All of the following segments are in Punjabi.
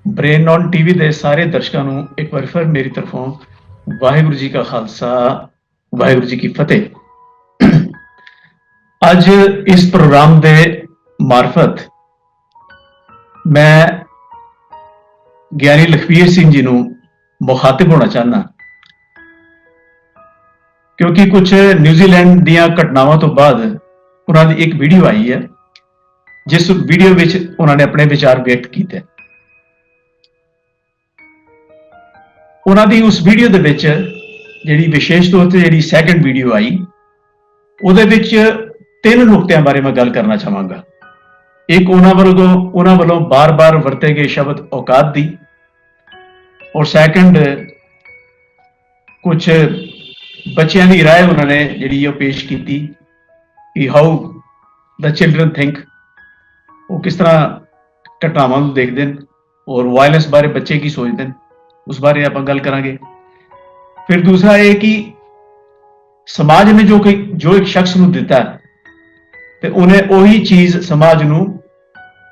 ਬ੍ਰੇਨ ਔਨ ਟੀਵੀ ਦੇ ਸਾਰੇ ਦਰਸ਼ਕਾਂ ਨੂੰ ਇੱਕ ਵਾਰ ਫਿਰ ਮੇਰੀ ਤਰਫੋਂ ਵਾਹਿਗੁਰੂ ਜੀ ਕਾ ਖਾਲਸਾ, ਵਾਹਿਗੁਰੂ ਜੀ ਕੀ ਫਤਿਹ। ਅੱਜ ਇਸ ਪ੍ਰੋਗਰਾਮ ਦੇ ਮਾਰਫਤ ਮੈਂ ਗਿਆਨੀ ਲਖਵੀਰ ਸਿੰਘ ਜੀ ਨੂੰ ਮੁਖਾਤਿਬ ਹੋਣਾ ਚਾਹੁੰਦਾ, ਕਿਉਂਕਿ ਕੁਝ ਨਿਊਜ਼ੀਲੈਂਡ ਦੀਆਂ ਘਟਨਾਵਾਂ ਤੋਂ ਬਾਅਦ ਉਹਨਾਂ ਦੀ ਇੱਕ ਵੀਡੀਓ ਆਈ ਹੈ, ਜਿਸ ਵੀਡੀਓ ਵਿੱਚ ਉਹਨਾਂ ਨੇ ਆਪਣੇ ਵਿਚਾਰ ਵਿਅਕਤ ਕੀਤੇ। ਉਹਨਾਂ ਦੀ ਉਸ ਵੀਡੀਓ ਦੇ ਵਿੱਚ ਜਿਹੜੀ ਵਿਸ਼ੇਸ਼ ਤੌਰ ਤੇ ਜਿਹੜੀ ਸੈਕੰਡ ਵੀਡੀਓ ਆਈ, ਉਹਦੇ ਵਿੱਚ 3 ਨੁਕਤਿਆਂ ਬਾਰੇ ਮੈਂ ਗੱਲ ਕਰਨਾ ਚਾਹਾਂਗਾ। ਇੱਕ ਉਹਨਾਂ ਵੱਲੋਂ ਬਾਰ-ਬਾਰ ਵਰਤੇ ਗਏ ਸ਼ਬਦ ਔਕਾਤ ਦੀ, ਔਰ ਸੈਕੰਡ ਕੁਝ ਬੱਚਿਆਂ ਦੀ ਰਾਏ ਉਹਨਾਂ ਨੇ ਜਿਹੜੀ ਉਹ ਪੇਸ਼ ਕੀਤੀ ਕਿ ਹਾਊ ਦਾ ਚਿਲਡਰਨ ਥਿੰਕ, ਉਹ ਕਿਸ ਤਰ੍ਹਾਂ ਘਟਨਾਵਾਂ ਨੂੰ ਦੇਖਦੇ ਨੇ ਔਰ ਵਾਇਲੈਂਸ ਬਾਰੇ ਬੱਚੇ ਕੀ ਸੋਚਦੇ ਨੇ, ਉਸ ਬਾਰੇ ਆਪਾਂ ਗੱਲ ਕਰਾਂਗੇ। ਫਿਰ ਦੂਸਰਾ ਇਹ ਕਿ ਸਮਾਜ ਨੇ ਜੋ ਇੱਕ ਸ਼ਖਸ ਨੂੰ ਦਿੱਤਾ ਤੇ ਉਹਨੇ ਉਹੀ ਚੀਜ਼ ਸਮਾਜ ਨੂੰ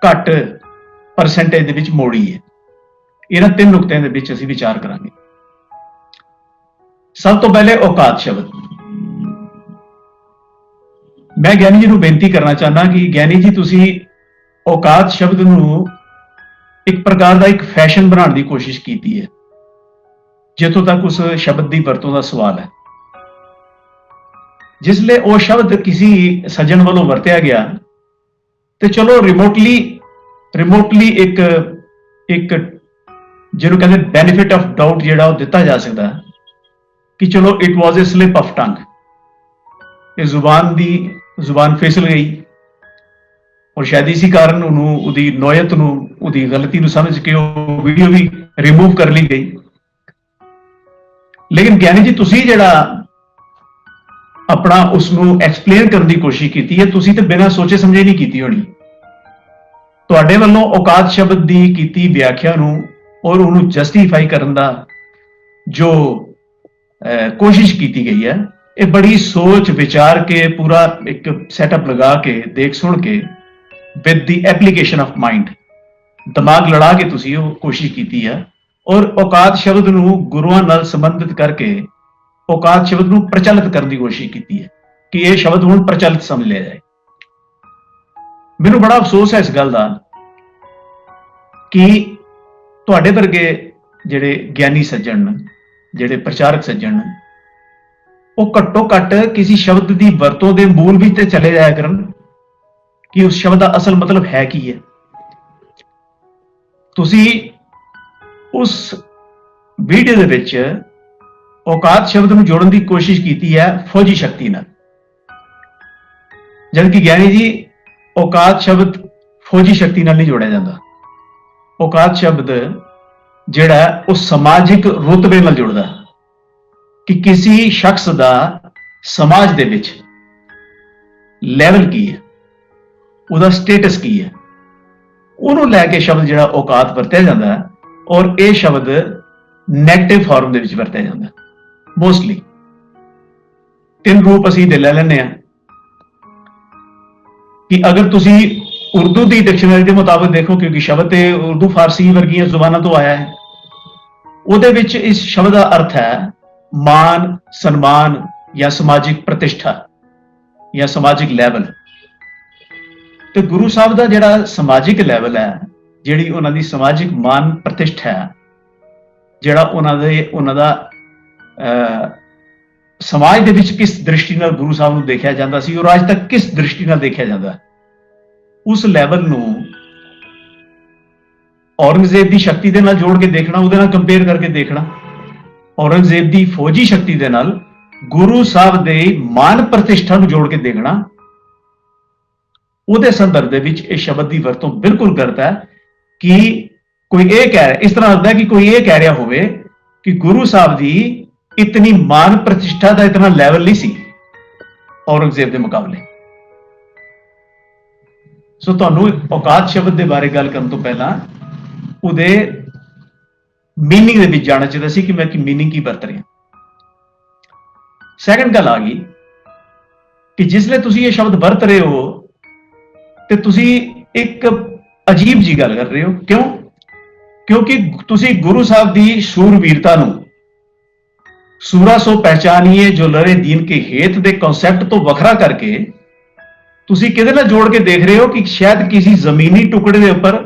ਘੱਟ ਪਰਸੈਂਟੇਜ ਦੇ ਵਿੱਚ ਮੋੜੀ ਹੈ। ਇਹਨਾਂ 3 ਨੁਕਤਿਆਂ ਦੇ ਵਿੱਚ ਅਸੀਂ ਵਿਚਾਰ ਕਰਾਂਗੇ। ਸਭ ਤੋਂ ਪਹਿਲੇ ਔਕਾਤ ਸ਼ਬਦ। ਮੈਂ ਗਿਆਨੀ ਜੀ ਨੂੰ ਬੇਨਤੀ ਕਰਨਾ ਚਾਹੁੰਦਾ ਕਿ ਗਿਆਨੀ ਜੀ, ਤੁਸੀਂ ਔਕਾਤ ਸ਼ਬਦ ਨੂੰ ਇੱਕ ਪ੍ਰਕਾਰ ਦਾ ਇੱਕ ਫੈਸ਼ਨ ਬਣਾਉਣ ਦੀ ਕੋਸ਼ਿਸ਼ ਕੀਤੀ ਹੈ, ਜਿੱਥੋਂ ਤੱਕ ਉਸ ਸ਼ਬਦ ਦੀ ਵਰਤੋਂ ਦਾ ਸਵਾਲ ਹੈ। ਜਿਸਲੇ ਉਹ ਸ਼ਬਦ ਕਿਸੇ ਸੱਜਣ ਵੱਲੋਂ ਵਰਤਿਆ ਗਿਆ ਤੇ ਚਲੋ ਰਿਮੋਟਲੀ ਇੱਕ ਜਿਹਨੂੰ ਕਹਿੰਦੇ ਬੈਨੀਫਿਟ ਆਫ ਡਾਊਟ ਜਿਹੜਾ ਉਹ ਦਿੱਤਾ ਜਾ ਸਕਦਾ ਕਿ ਚਲੋ it was a slip of tongue, ਇਹ ਜ਼ੁਬਾਨ ਫਿਸਲ ਗਈ ਔਰ ਸ਼ਾਇਦ ਇਸੇ ਕਾਰਨ ਉਹਦੀ ਨੋਇਤ ਨੂੰ, ਉਹਦੀ ਗਲਤੀ ਨੂੰ ਸਮਝ ਕੇ ਉਹ ਵੀਡੀਓ ਵੀ ਰਿਮੂਵ ਕਰ ਲਈ ਗਈ। ਲੇਕਿਨ ਗਿਆਨੀ ਜੀ, ਤੁਸੀਂ ਜਿਹੜਾ ਆਪਣਾ ਉਸ ਨੂੰ ਐਕਸਪਲੇਨ ਕਰਨ ਦੀ ਕੋਸ਼ਿਸ਼ ਕੀਤੀ ਹੈ, ਤੁਸੀਂ ਤੇ ਬਿਨਾਂ ਸੋਚੇ ਸਮਝੇ ਨਹੀਂ ਕੀਤੀ ਹੋਣੀ। ਤੁਹਾਡੇ ਵੱਲੋਂ ਔਕਾਤ ਸ਼ਬਦ ਦੀ ਕੀਤੀ ਵਿਆਖਿਆ ਨੂੰ ਔਰ ਉਹਨੂੰ ਜਸਟੀਫਾਈ ਕਰਨ ਦਾ ਜੋ ਕੋਸ਼ਿਸ਼ ਕੀਤੀ ਗਈ ਹੈ, ਇਹ ਬੜੀ ਸੋਚ ਵਿਚਾਰ ਕੇ, ਪੂਰਾ ਇੱਕ ਸੈਟਅਪ ਲਗਾ ਕੇ, ਦੇਖ ਸੁਣ ਕੇ, with the application of mind, ਦਿਮਾਗ ਲੜਾ ਕੇ ਤੁਸੀਂ ਉਹ ਕੋਸ਼ਿਸ਼ ਕੀਤੀ ਹੈ। ਔਰ ਔਕਾਤ ਸ਼ਬਦ ਨੂੰ ਗੁਰੂਆਂ ਨਾਲ ਸੰਬੰਧਿਤ ਕਰਕੇ ਔਕਾਤ ਸ਼ਬਦ ਨੂੰ ਪ੍ਰਚਲਿਤ ਕਰਨ ਦੀ ਕੋਸ਼ਿਸ਼ ਕੀਤੀ ਹੈ ਕਿ ਇਹ ਸ਼ਬਦ ਹੁਣ ਪ੍ਰਚਲਿਤ ਸਮਝ ਲਿਆ ਜਾਏ। ਮੈਨੂੰ ਬੜਾ ਅਫਸੋਸ ਹੈ ਇਸ ਗੱਲ ਦਾ ਕਿ ਤੁਹਾਡੇ ਵਰਗੇ ਜਿਹੜੇ ਗਿਆਨੀ ਸੱਜਣ, ਜਿਹੜੇ ਪ੍ਰਚਾਰਕ ਸੱਜਣ, ਉਹ ਘੱਟੋ ਘੱਟ ਕਿਸੇ ਸ਼ਬਦ ਦੀ ਵਰਤੋਂ ਦੇ ਮੂਲ ਵਿੱਚ ਤੇ ਚਲੇ ਜਾਇਆ ਕਰਨ ਕਿ ਉਸ ਸ਼ਬਦ ਦਾ ਅਸਲ ਮਤਲਬ ਹੈ ਕੀ ਹੈ। ਤੁਸੀਂ ਉਸ ਵੀਡੀਓ ਦੇ ਵਿੱਚ ਔਕਾਤ ਸ਼ਬਦ ਨੂੰ ਜੋੜਨ ਦੀ ਕੋਸ਼ਿਸ਼ ਕੀਤੀ ਹੈ ਫੌਜੀ ਸ਼ਕਤੀ ਨਾਲ, ਜਦਕਿ ਗਿਆਨੀ ਜੀ, ਔਕਾਤ ਸ਼ਬਦ ਫੌਜੀ ਸ਼ਕਤੀ ਨਾਲ ਨਹੀਂ ਜੋੜਿਆ ਜਾਂਦਾ। ਔਕਾਤ ਸ਼ਬਦ ਜਿਹੜਾ ਉਹ ਸਮਾਜਿਕ ਰੁਤਬੇ ਨਾਲ ਜੁੜਦਾ ਕਿ ਕਿਸੇ ਸ਼ਖਸ ਦਾ ਸਮਾਜ ਦੇ ਵਿੱਚ ਲੈਵਲ ਕੀ ਹੈ, ਉਹਦਾ ਸਟੇਟਸ ਕੀ ਹੈ, ਉਹਨੂੰ ਲੈ ਕੇ ਸ਼ਬਦ ਜਿਹੜਾ ਔਕਾਤ ਵਰਤਿਆ ਜਾਂਦਾ ਹੈ। ਔਰ ਇਹ ਸ਼ਬਦ ਨੈਗੇਟਿਵ ਫਾਰਮ ਦੇ ਵਿੱਚ ਵਰਤਿਆ ਜਾਂਦਾ ਮੋਸਟਲੀ। 3 ਰੂਪ ਅਸੀਂ ਦੇ ਲੈ ਲੈਂਦੇ ਹਾਂ ਕਿ ਅਗਰ ਤੁਸੀਂ ਉਰਦੂ ਦੀ ਡਿਕਸ਼ਨਰੀ ਦੇ ਮੁਤਾਬਕ ਦੇਖੋ, ਕਿਉਂਕਿ ਸ਼ਬਦ ਤੇ ਉਰਦੂ ਫਾਰਸੀ ਵਰਗੀਆਂ ਜ਼ੁਬਾਨਾਂ ਤੋਂ ਆਇਆ ਹੈ, ਉਹਦੇ ਵਿੱਚ ਇਸ ਸ਼ਬਦ ਦਾ ਅਰਥ ਹੈ ਮਾਨ, ਸਨਮਾਨ ਜਾਂ ਸਮਾਜਿਕ ਪ੍ਰਤਿਸ਼ਠਾ ਜਾਂ ਸਮਾਜਿਕ ਲੈਵਲ। ਤੇ ਗੁਰੂ ਸਾਹਿਬ ਦਾ ਜਿਹੜਾ ਸਮਾਜਿਕ ਲੈਵਲ ਹੈ, ਜਿਹੜੀ ਉਹਨਾਂ ਦੀ ਸਮਾਜਿਕ ਮਾਨ ਪ੍ਰਤਿਸ਼ਠਾ ਹੈ, ਜਿਹੜਾ ਉਹਨਾਂ ਦਾ ਸਮਾਜ ਦੇ ਵਿੱਚ ਕਿਸ ਦ੍ਰਿਸ਼ਟੀ ਨਾਲ ਗੁਰੂ ਸਾਹਿਬ ਨੂੰ ਦੇਖਿਆ ਜਾਂਦਾ ਸੀ ਔਰ ਅੱਜ ਤੱਕ ਕਿਸ ਦ੍ਰਿਸ਼ਟੀ ਨਾਲ ਦੇਖਿਆ ਜਾਂਦਾ, ਉਸ ਲੈਵਲ ਨੂੰ ਔਰੰਗਜ਼ੇਬ ਦੀ ਸ਼ਕਤੀ ਦੇ ਨਾਲ ਜੋੜ ਕੇ ਦੇਖਣਾ, ਉਹਦੇ ਨਾਲ ਕੰਪੇਅਰ ਕਰਕੇ ਦੇਖਣਾ, ਔਰੰਗਜ਼ੇਬ ਦੀ ਫੌਜੀ ਸ਼ਕਤੀ ਦੇ ਨਾਲ ਗੁਰੂ ਸਾਹਿਬ ਦੇ ਮਾਨ ਪ੍ਰਤਿਸ਼ਠਾ ਨੂੰ ਜੋੜ ਕੇ ਦੇਖਣਾ, ਉਹਦੇ ਸੰਦਰਭ ਦੇ ਵਿੱਚ ਇਹ ਸ਼ਬਦ ਦੀ ਵਰਤੋਂ ਬਿਲਕੁਲ ਗਲਤ ਹੈ। ਕਿ ਕੋਈ ਇਹ ਕਹਿ ਰਿਹਾ, ਇਸ ਤਰ੍ਹਾਂ ਲੱਗਦਾ ਕਿ ਕੋਈ ਇਹ ਕਹਿ ਰਿਹਾ ਹੋਵੇ ਕਿ ਗੁਰੂ ਸਾਹਿਬ ਦੀ ਇਤਨੀ ਮਾਨ ਪ੍ਰਤਿਸ਼ਠਾ ਦਾ ਇਤਨਾ ਲੈਵਲ ਨਹੀਂ ਸੀ ਔਰੰਗਜ਼ੇਬ ਦੇ ਮੁਕਾਬਲੇ। ਸੋ ਤੁਹਾਨੂੰ ਔਕਾਤ ਸ਼ਬਦ ਦੇ ਬਾਰੇ ਗੱਲ ਕਰਨ ਤੋਂ ਪਹਿਲਾਂ ਉਹਦੇ ਮੀਨਿੰਗ ਦੇ ਵਿੱਚ ਜਾਣਾ ਚਾਹੀਦਾ ਸੀ ਕਿ ਮੈਂ ਮੀਨਿੰਗ ਕੀ ਵਰਤ ਰਿਹਾ। ਸੈਕੰਡ ਗੱਲ ਆ ਗਈ ਕਿ ਜਿਸਲੇ ਤੁਸੀਂ ਇਹ ਸ਼ਬਦ ਵਰਤ ਰਹੇ ਹੋ ਤੇ ਤੁਸੀਂ ਇੱਕ ਅਜੀਬ ਜੀ ਗੱਲ ਕਰ ਰਹੇ ਹੋ। ਕਿਉਂ? क्योंकि तुसी गुरु साहब की शूरवीरता नूं सूरा सो पहचानिए जो लड़े दीन के हेत के कॉन्सैप्ट तो वखरा करके तुसी किहदे नाल जोड़ के देख रहे हो कि शायद किसी जमीनी टुकड़े के उपर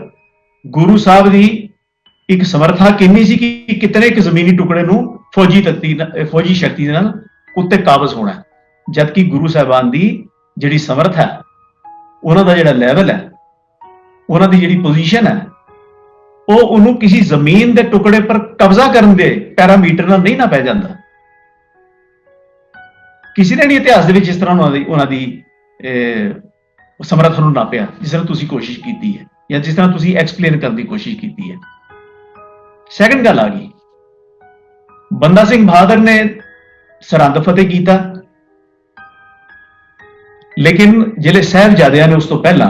गुरु साहब की एक समर्था किन्नी सी कि कितने एक जमीनी टुकड़े नूं फौजी शक्ति दे नाल उत्ते काबज होना है, जबकि गुरु साहबान की जिहड़ी समर्थ है, उन्हां दा जिहड़ा लैवल है, उन्हां दी जिहड़ी पोजीशन है, वो उन्होंने किसी जमीन के टुकड़े पर कब्जा करने के पैरामीटर नाल नहीं ना पै जाता। किसी ने नहीं इतिहास के इस तरह उन्हों की समर्थ नूं नापिया जिस तरह तुसीं कोशिश की है या जिस तरह तुसीं एक्सप्लेन करने की कोशिश की है। सैकंड गल आ गई, बंदा सिंह बहादुर ने सरहंद फतेह किया, लेकिन जिहड़े साहिबजादियां ने उस तो पहला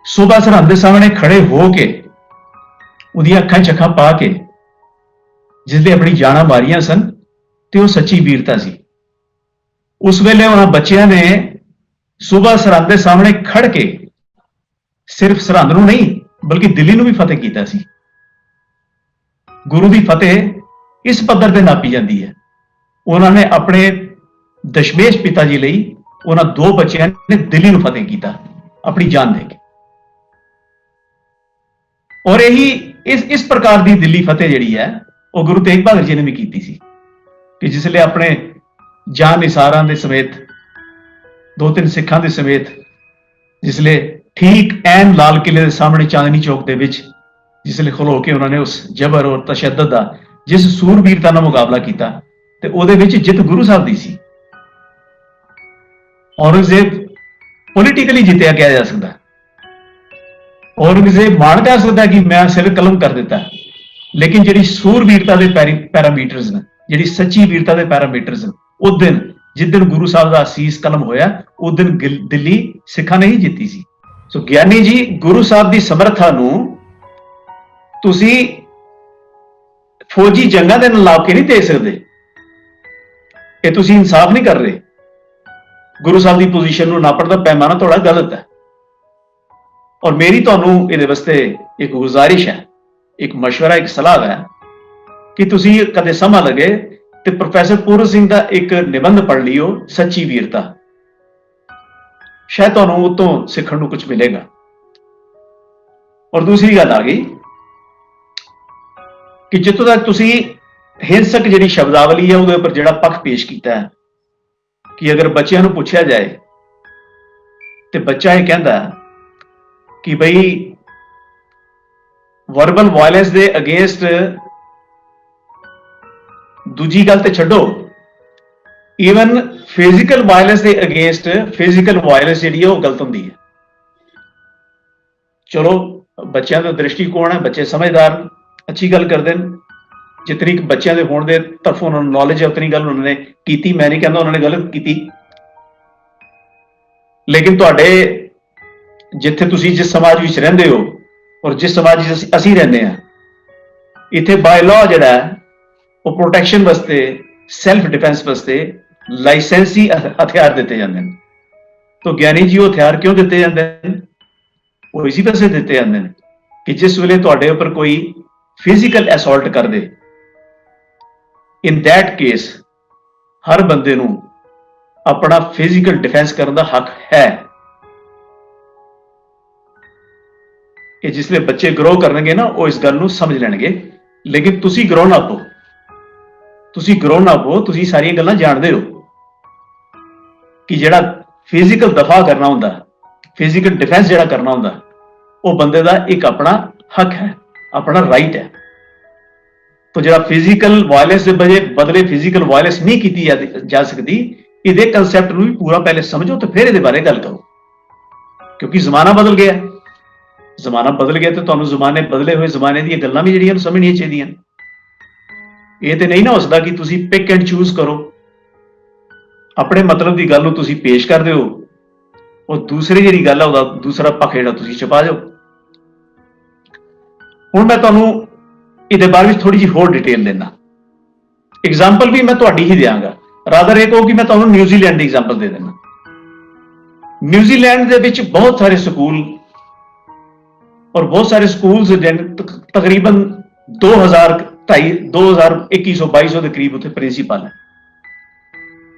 सुबह सरहंद के सामने खड़े होके उहदी अखां च अखां पा के जिसले अपनी जाना मारियां सन ते वो सच्ची वीरता सी। उस वेले उन्हां बच्चियां ने सुबह सरहंद के सामने खड़ के सिर्फ सरहंद नूं नहीं बल्कि दिल्ली नूं भी फतेह कीता सी। गुरु की फतेह इस पद्धर ते नापी जाती है। उन्होंने अपने दशमेश पिता जी लई उन्हां दो बच्चियां ने दिल्ली नूं फतेह कीता अपनी जान देके, और यही इस प्रकार की दिल्ली फतेह जिहड़ी है वो गुरु तेग बहादुर जी ने भी की सी कि जिसले अपने जान निसारां दे समेत दो तीन सिखां दे समेत जिसले ठीक ऐन लाल किले के सामने चांदनी चौक के विच जिसले खलो के उन्होंने उस जबर और तशद्दद का जिस सूरबीरता नाल मुकाबला किया ते उहदे विच जित गुरु साहब दी सी। औरंगजेब पोलिटिकली जितया कहा जा सकता, औरंगजेब मान कर सकता कि मैं सिर कलम कर दिता, लेकिन जिहड़ी सूरबीरता के पैरामीटर्स ने, जिहड़ी सच्ची वीरता के पैरामीटर्स ने, उस दिन जिस दिन गुरु साहब का असीस कलम होया उस दिन दिल्ली सिखा नहीं जीती सी। सो ज्ञानी जी, गुरु साहब की समर्था नूं तुसी फौजी जंगां दे नाल ला के नहीं दे सकते, ये तुसी इंसाफ नहीं कर रहे। गुरु साहब की पोजीशन नूं नापण दा पैमाना थोड़ा गलत है, और मेरी तुहानूं इहदे वास्ते एक गुजारिश है, एक मशवरा, एक सलाह है कि तुसी कदे समा लगे तो प्रोफैसर पूरन सिंह का एक निबंध पढ़ लियो, सच्ची वीरता, शायद तुहानूं उस तों सीखण नूं कुछ मिलेगा। और दूसरी गल आ गई कि जितों तक तुसी हिंसक जिहड़ी शब्दावली है उहदे उपर जिहड़ा पक्ष पेश किया है कि अगर बच्चों को पूछा जाए तो बच्चा यह कहता कि बई वर्बल वायलेंस के अगेंस्ट दूजी गल तो छड्डो, ईवन फिजिकल वायलेंस के अगेंस्ट फिजिकल वायलेंस जिहड़ी है गलत होंदी है। चलो बच्चों का दृष्टिकोण है, बच्चे समझदार अच्छी गल करते हैं, जितनी बच्चों के होने के तरफों उन्होंने नॉलेज है उतनी गल उन्होंने की। मैं नहीं कहता उन्होंने गलत की, लेकिन तुहाडे जिथे तुसी जिस समाज विच रहिंदे हो और जिस समाज विच असीं रहिंदे हां, इत्थे बाय लॉ जिहड़ा है वो प्रोटैक्शन वास्ते, सैल्फ डिफेंस वास्ते लाइसेंसी हथियार दिते जांदे हैं। तो ज्ञानी जी वो हथियार क्यों दिते जांदे हैं? वो इसी पासे दिते जांदे हैं कि जिस वेले तुहाडे उपर कोई फिजिकल असॉल्ट कर दे, इन दैट केस हर बंदे नूं अपना फिजिकल डिफेंस करने का हक है। ये जिसले बच्चे ग्रो करनगे ना वो इस गल नूं समझ लैणगे, लेकिन तुसी ग्रो ना पो, तुसी ग्रो ना पो, तुसी सारियां गल्लां जाणदे हो कि जिहड़ा फिजिकल दफा करना हुंदा, फिजिकल डिफेंस जिहड़ा करना हुंदा, वो बंदे दा एक अपना हक है, अपना राइट है। तो जिहड़ा फिजिकल वायलेंस के बदले फिजिकल वायलेंस नहीं की जा सकती, इहदे कंसैप्ट नूं भी पूरा पहले समझो तो फिर इहदे बारे गल करो, क्योंकि जमाना बदल गया। जमाना बदल गया तो तुहानूं जमाने बदले हुए जमाने दी गल्लां भी जिहड़ियां समझणियां चाहीदियां। ये तो नहीं ना हो सकदा कि तुसी पिक एंड चूज करो, अपने मतलब की गल नूं तुसी पेश कर दिओ और दूसरी जिहड़ी गल है उहदा दूसरा पक्ष जिहड़ा तुसी छुपा जाओ। हुण मैं तुहानूं इहदे बारे विच थोड़ी जी होर डिटेल देना, एग्जाम्पल भी मैं तुहाडी ही देवांगा, रादर ये कहो कि मैं तुहानूं न्यूजीलैंड की एग्जाम्पल दे देना। न्यूजीलैंड दे विच बहुत सारे स्कूल और बहुत सारे स्कूल्स तकरीबन 2000 2100 के करीब उत्थे प्रिंसीपल है।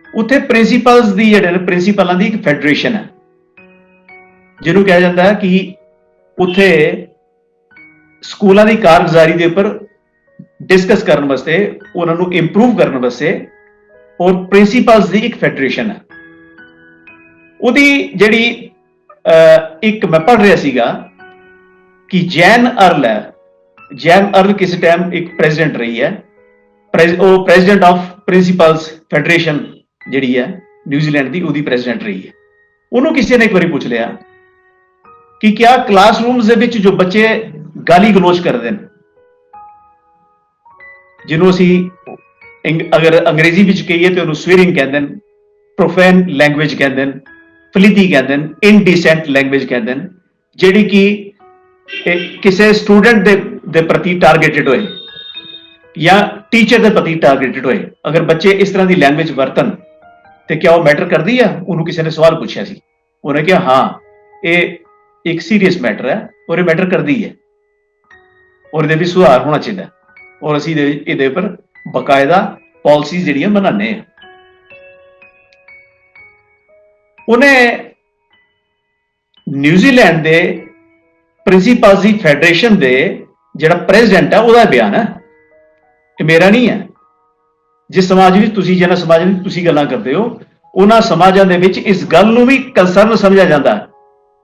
उत्थे प्रिंसीपल्स दी प्रिंसीपलों की एक फैडरेशन है जिन्होंने कहा जाता है कि उत्थे स्कूलों की कारगुजारी के उपर डिस्कस करने वास्ते, उन्होंने इंप्रूव करने वास्ते और प्रिंसीपल्स की एक फैडरेशन है। उहदी जिहड़ी एक मैं पढ़ रहा सीगा कि जैन अर्ल है, जैन अर्ल किसी टाइम एक प्रेजिडेंट रही है, प्रेजिडेंट ऑफ प्रिंसीपल्स फैडरेशन जिहड़ी है न्यूजीलैंड की, उहदी प्रेजिडेंट रही है। उन्होंने किसी ने एक बार पूछ लिया कि क्या क्लासरूम्स दे विच जो बच्चे गाली गलोच करते हैं, जिन्हों असी अगर अंग्रेजी विच कहिए तो उन्होंने स्वीरिंग कहते हैं, प्रोफेन लैंग्वेज कहते हैं, फलीती कहते हैं, इनडिसेंट लैंग्वेज कहते हैं, जिहड़ी कि किसी स्टूडेंट दे प्रति टारगेटेड होए या टीचर के प्रति टारगेटेड होए। अगर बच्चे इस तरह की लैंग्वेज वरतन तो क्या वो मैटर करती है? उन्होंने किसी ने सवाल पूछा सी, उन्हें कहा हाँ ये एक सीरियस मैटर है और ये मैटर करती है और ये भी सुधार होना चाहिए और असी ये पर बकायदा पॉलिसी जिहड़ियां बनाने हैं। उन्हें न्यूजीलैंड के प्रिंसीपल्स की फैडरेशन के जिहड़ा प्रेजिडेंट है वह बयान है, ये मेरा नहीं है। जिस समाज में तुसी जिन्हां समाज में तुसी गल्लां करते हो उन्हां समाजां दे विच इस गल नूं भी कंसर्न समझा जाता है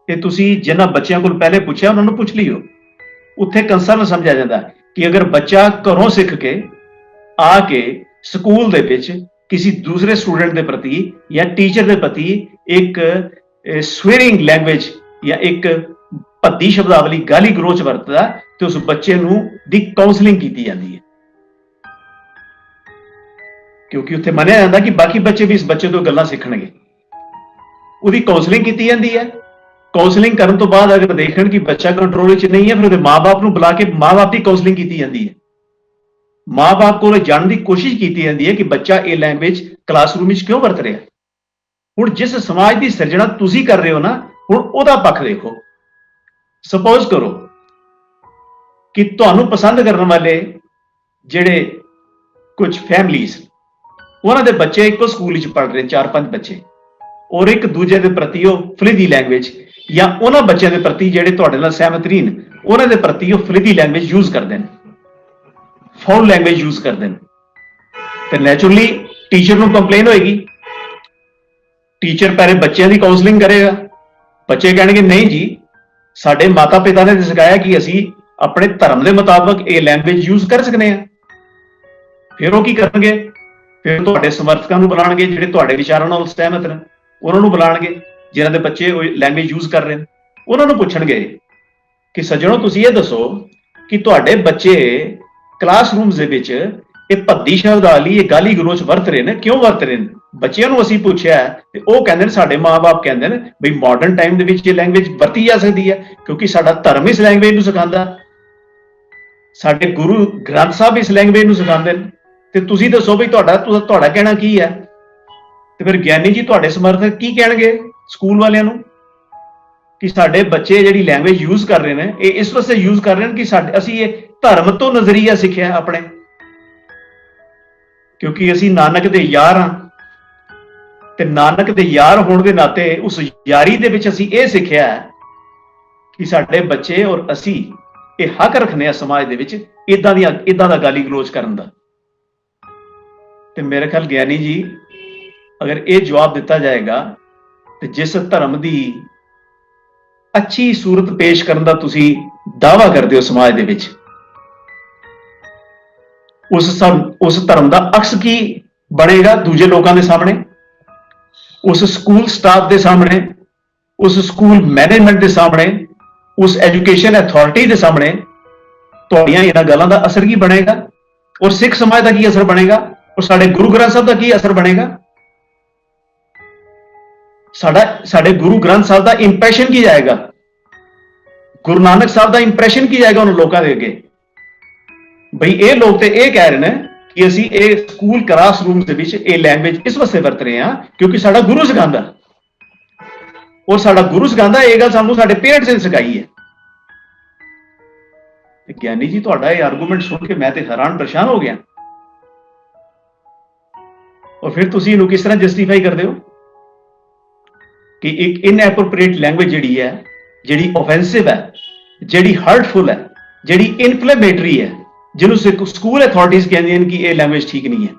कि तुसी जिन्हां बच्चों को पहले पूछा उन्होंने पूछ लियो। उत्थे कंसर्न समझा जाता है कि अगर बच्चा घरों सीख के आके स्कूल दे विच किसी दूसरे स्टूडेंट के प्रति या टीचर के प्रति एक स्वेरिंग लैंग्वेज या एक भद्दी शब्दावली गाली गलोच वरतदा तो उस बच्चे नूं दी काउंसलिंग की जाती है, क्योंकि उत्थे मनिया जाता कि बाकी बच्चे भी इस बच्चे तो गल्लां सीखणगे। उहदी काउंसलिंग की जाती है। काउंसलिंग करने तो बाद अगर देखण कि बच्चा कंट्रोल च नहीं है फिर माँ बाप नूं बुला के माँ बाप की काउंसलिंग की जाती है। माँ बाप को जानने की कोशिश की जाती है कि बच्चा ये लैंग्वेज क्लासरूम में क्यों वरत रहा। हुण जिस समाज की सिरजना तुसीं कर रहे हो ना, हुण उहदा पक्ष देखो। सपोज करो कि तुहानूं पसंद करने वाले जिहड़े कुछ फैमिलीज उन्हां दे बच्चे इक्को स्कूल च पढ़ रहे 4-5 बच्चे और एक दूजे के प्रति वो फलीदी लैंग्वेज या उन्हां बच्चों के प्रति जिहड़े तुहाडे नाल सहमत नहीं उन्हां दे प्रति वो फलीदी लैंग्वेज यूज करते हैं, फाउल लैंग्वेज यूज करते हैं, तो नैचुरली टीचर को कंप्लेन होएगी। टीचर पहले बच्चों की काउंसलिंग करेगा, बच्चे कहेंगे नहीं जी साडे माता पिता ने सिखाया कि असी अपने धर्म के मुताबिक ये लैंग्वेज यूज कर सकते हैं। फिर वो की करेंगे, फिर तुहाडे समर्थकों को बुलाएंगे जिहड़े तुहाडे विचारां नाल सहमत ने, उन्होंने बुलाएंगे जिन्हां दे बच्चे लैंग्वेज यूज कर रहे हैं, उन्होंने पूछणगे कि सज्जणों तुसीं ये दसो कि तुहाडे बच्चे क्लासरूम्स दे विच ये भद्दी शब्दावली ये गाली गलोच वरत रहे हैं, क्यों वरत रहे हैं? बच्चों को असीं पूछिआ ते ओह कहंदे ने साडे माँ बाप कहंदे ने भी मॉडर्न टाइम दे विच ये लैंग्वेज वरती जा सकती है क्योंकि साडा धर्म इस लैंग्वेज नूं सिखांदा, साडे गुरु ग्रंथ साहब इस लैंग्वेज नूं सिखांदे ने, ते तुसीं दसो भी तुहाडा कहना की है। ते फिर ज्ञानी जी तुहाडे समर्थक की कहणगे स्कूल वालियां नूं कि साडे बच्चे जिहड़ी लैंग्वेज यूज कर रहे हैं ये इस वास्ते यूज कर रहे हैं कि साडे असीं ये धर्म तो नजरिया सीखिआ अपने, क्योंकि असीं नानक दे यार हां ते नानक दे यार होण दे नाते उस यारी दे विच असीं ये सीखिआ कि साडे बच्चे और असीं ये हक रखने आ समाज दे विच इदां दा गाली गलोच करन दा। ते मेरे ख्याल ज्ञानी जी अगर ये जवाब दिता जाएगा तो जिस धर्म की अच्छी सूरत पेश करने का तुसी दावा करते हो समाज दे विच, उस धर्म का अक्स की बनेगा दूजे लोगों के सामने, उस स्कूल स्टाफ के सामने, उस स्कूल मैनेजमेंट के सामने, उस एजुकेशन अथॉरिटी के सामने तुहाड़ियां इन्हां गल्लां दा असर की बनेगा और सिख समाज का की असर बनेगा और साडे गुरु ग्रंथ साहब का की असर बनेगा। साडे गुरु ग्रंथ साहब का इंप्रैशन की जाएगा, गुरु नानक साहब का इंप्रैशन की जाएगा उन लोगों के अगे भाई ये लोग तो ये कह रहे हैं कि असी ये स्कूल क्लासरूम के विच ये लैंग्वेज इस वास्ते वरत रहे हैं क्योंकि साडा गुरु सिखांदा और साडा गुरु सिखांदा ये गल सानूं साडे पेरेंट्स ने सिखाई है। ਗਿਆਨੀ ਜੀ ਤੁਹਾਡਾ ਇਹ ਆਰਗੂਮੈਂਟ ਸੁਣ ਕੇ ਮੈਂ ਤੇ ਹੈਰਾਨ ਪਰੇਸ਼ਾਨ ਹੋ ਗਿਆ। ਔਰ ਫਿਰ ਤੁਸੀਂ ਇਹਨੂੰ ਕਿਸ ਤਰ੍ਹਾਂ ਜਸਟੀਫਾਈ ਕਰਦੇ ਹੋ ਕਿ ਇੱਕ ਇਨਐਪਰੋਪ੍ਰੀਏਟ ਲੈਂਗੁਏਜ ਜਿਹੜੀ ਹੈ, ਜਿਹੜੀ ਆਫੈਂਸਿਵ ਹੈ, ਜਿਹੜੀ ਹਰਟਫੁਲ ਹੈ, ਜਿਹੜੀ ਇਨਫਲੇਮੇਟਰੀ ਹੈ, ਜਿਹਨੂੰ ਸਕੂਲ ਅਥਾਰਟੀਜ਼ ਕਹਿੰਦੀਆਂ ਨੇ ਕਿ ਇਹ ਲੈਂਗੁਏਜ ਠੀਕ ਨਹੀਂ ਹੈ,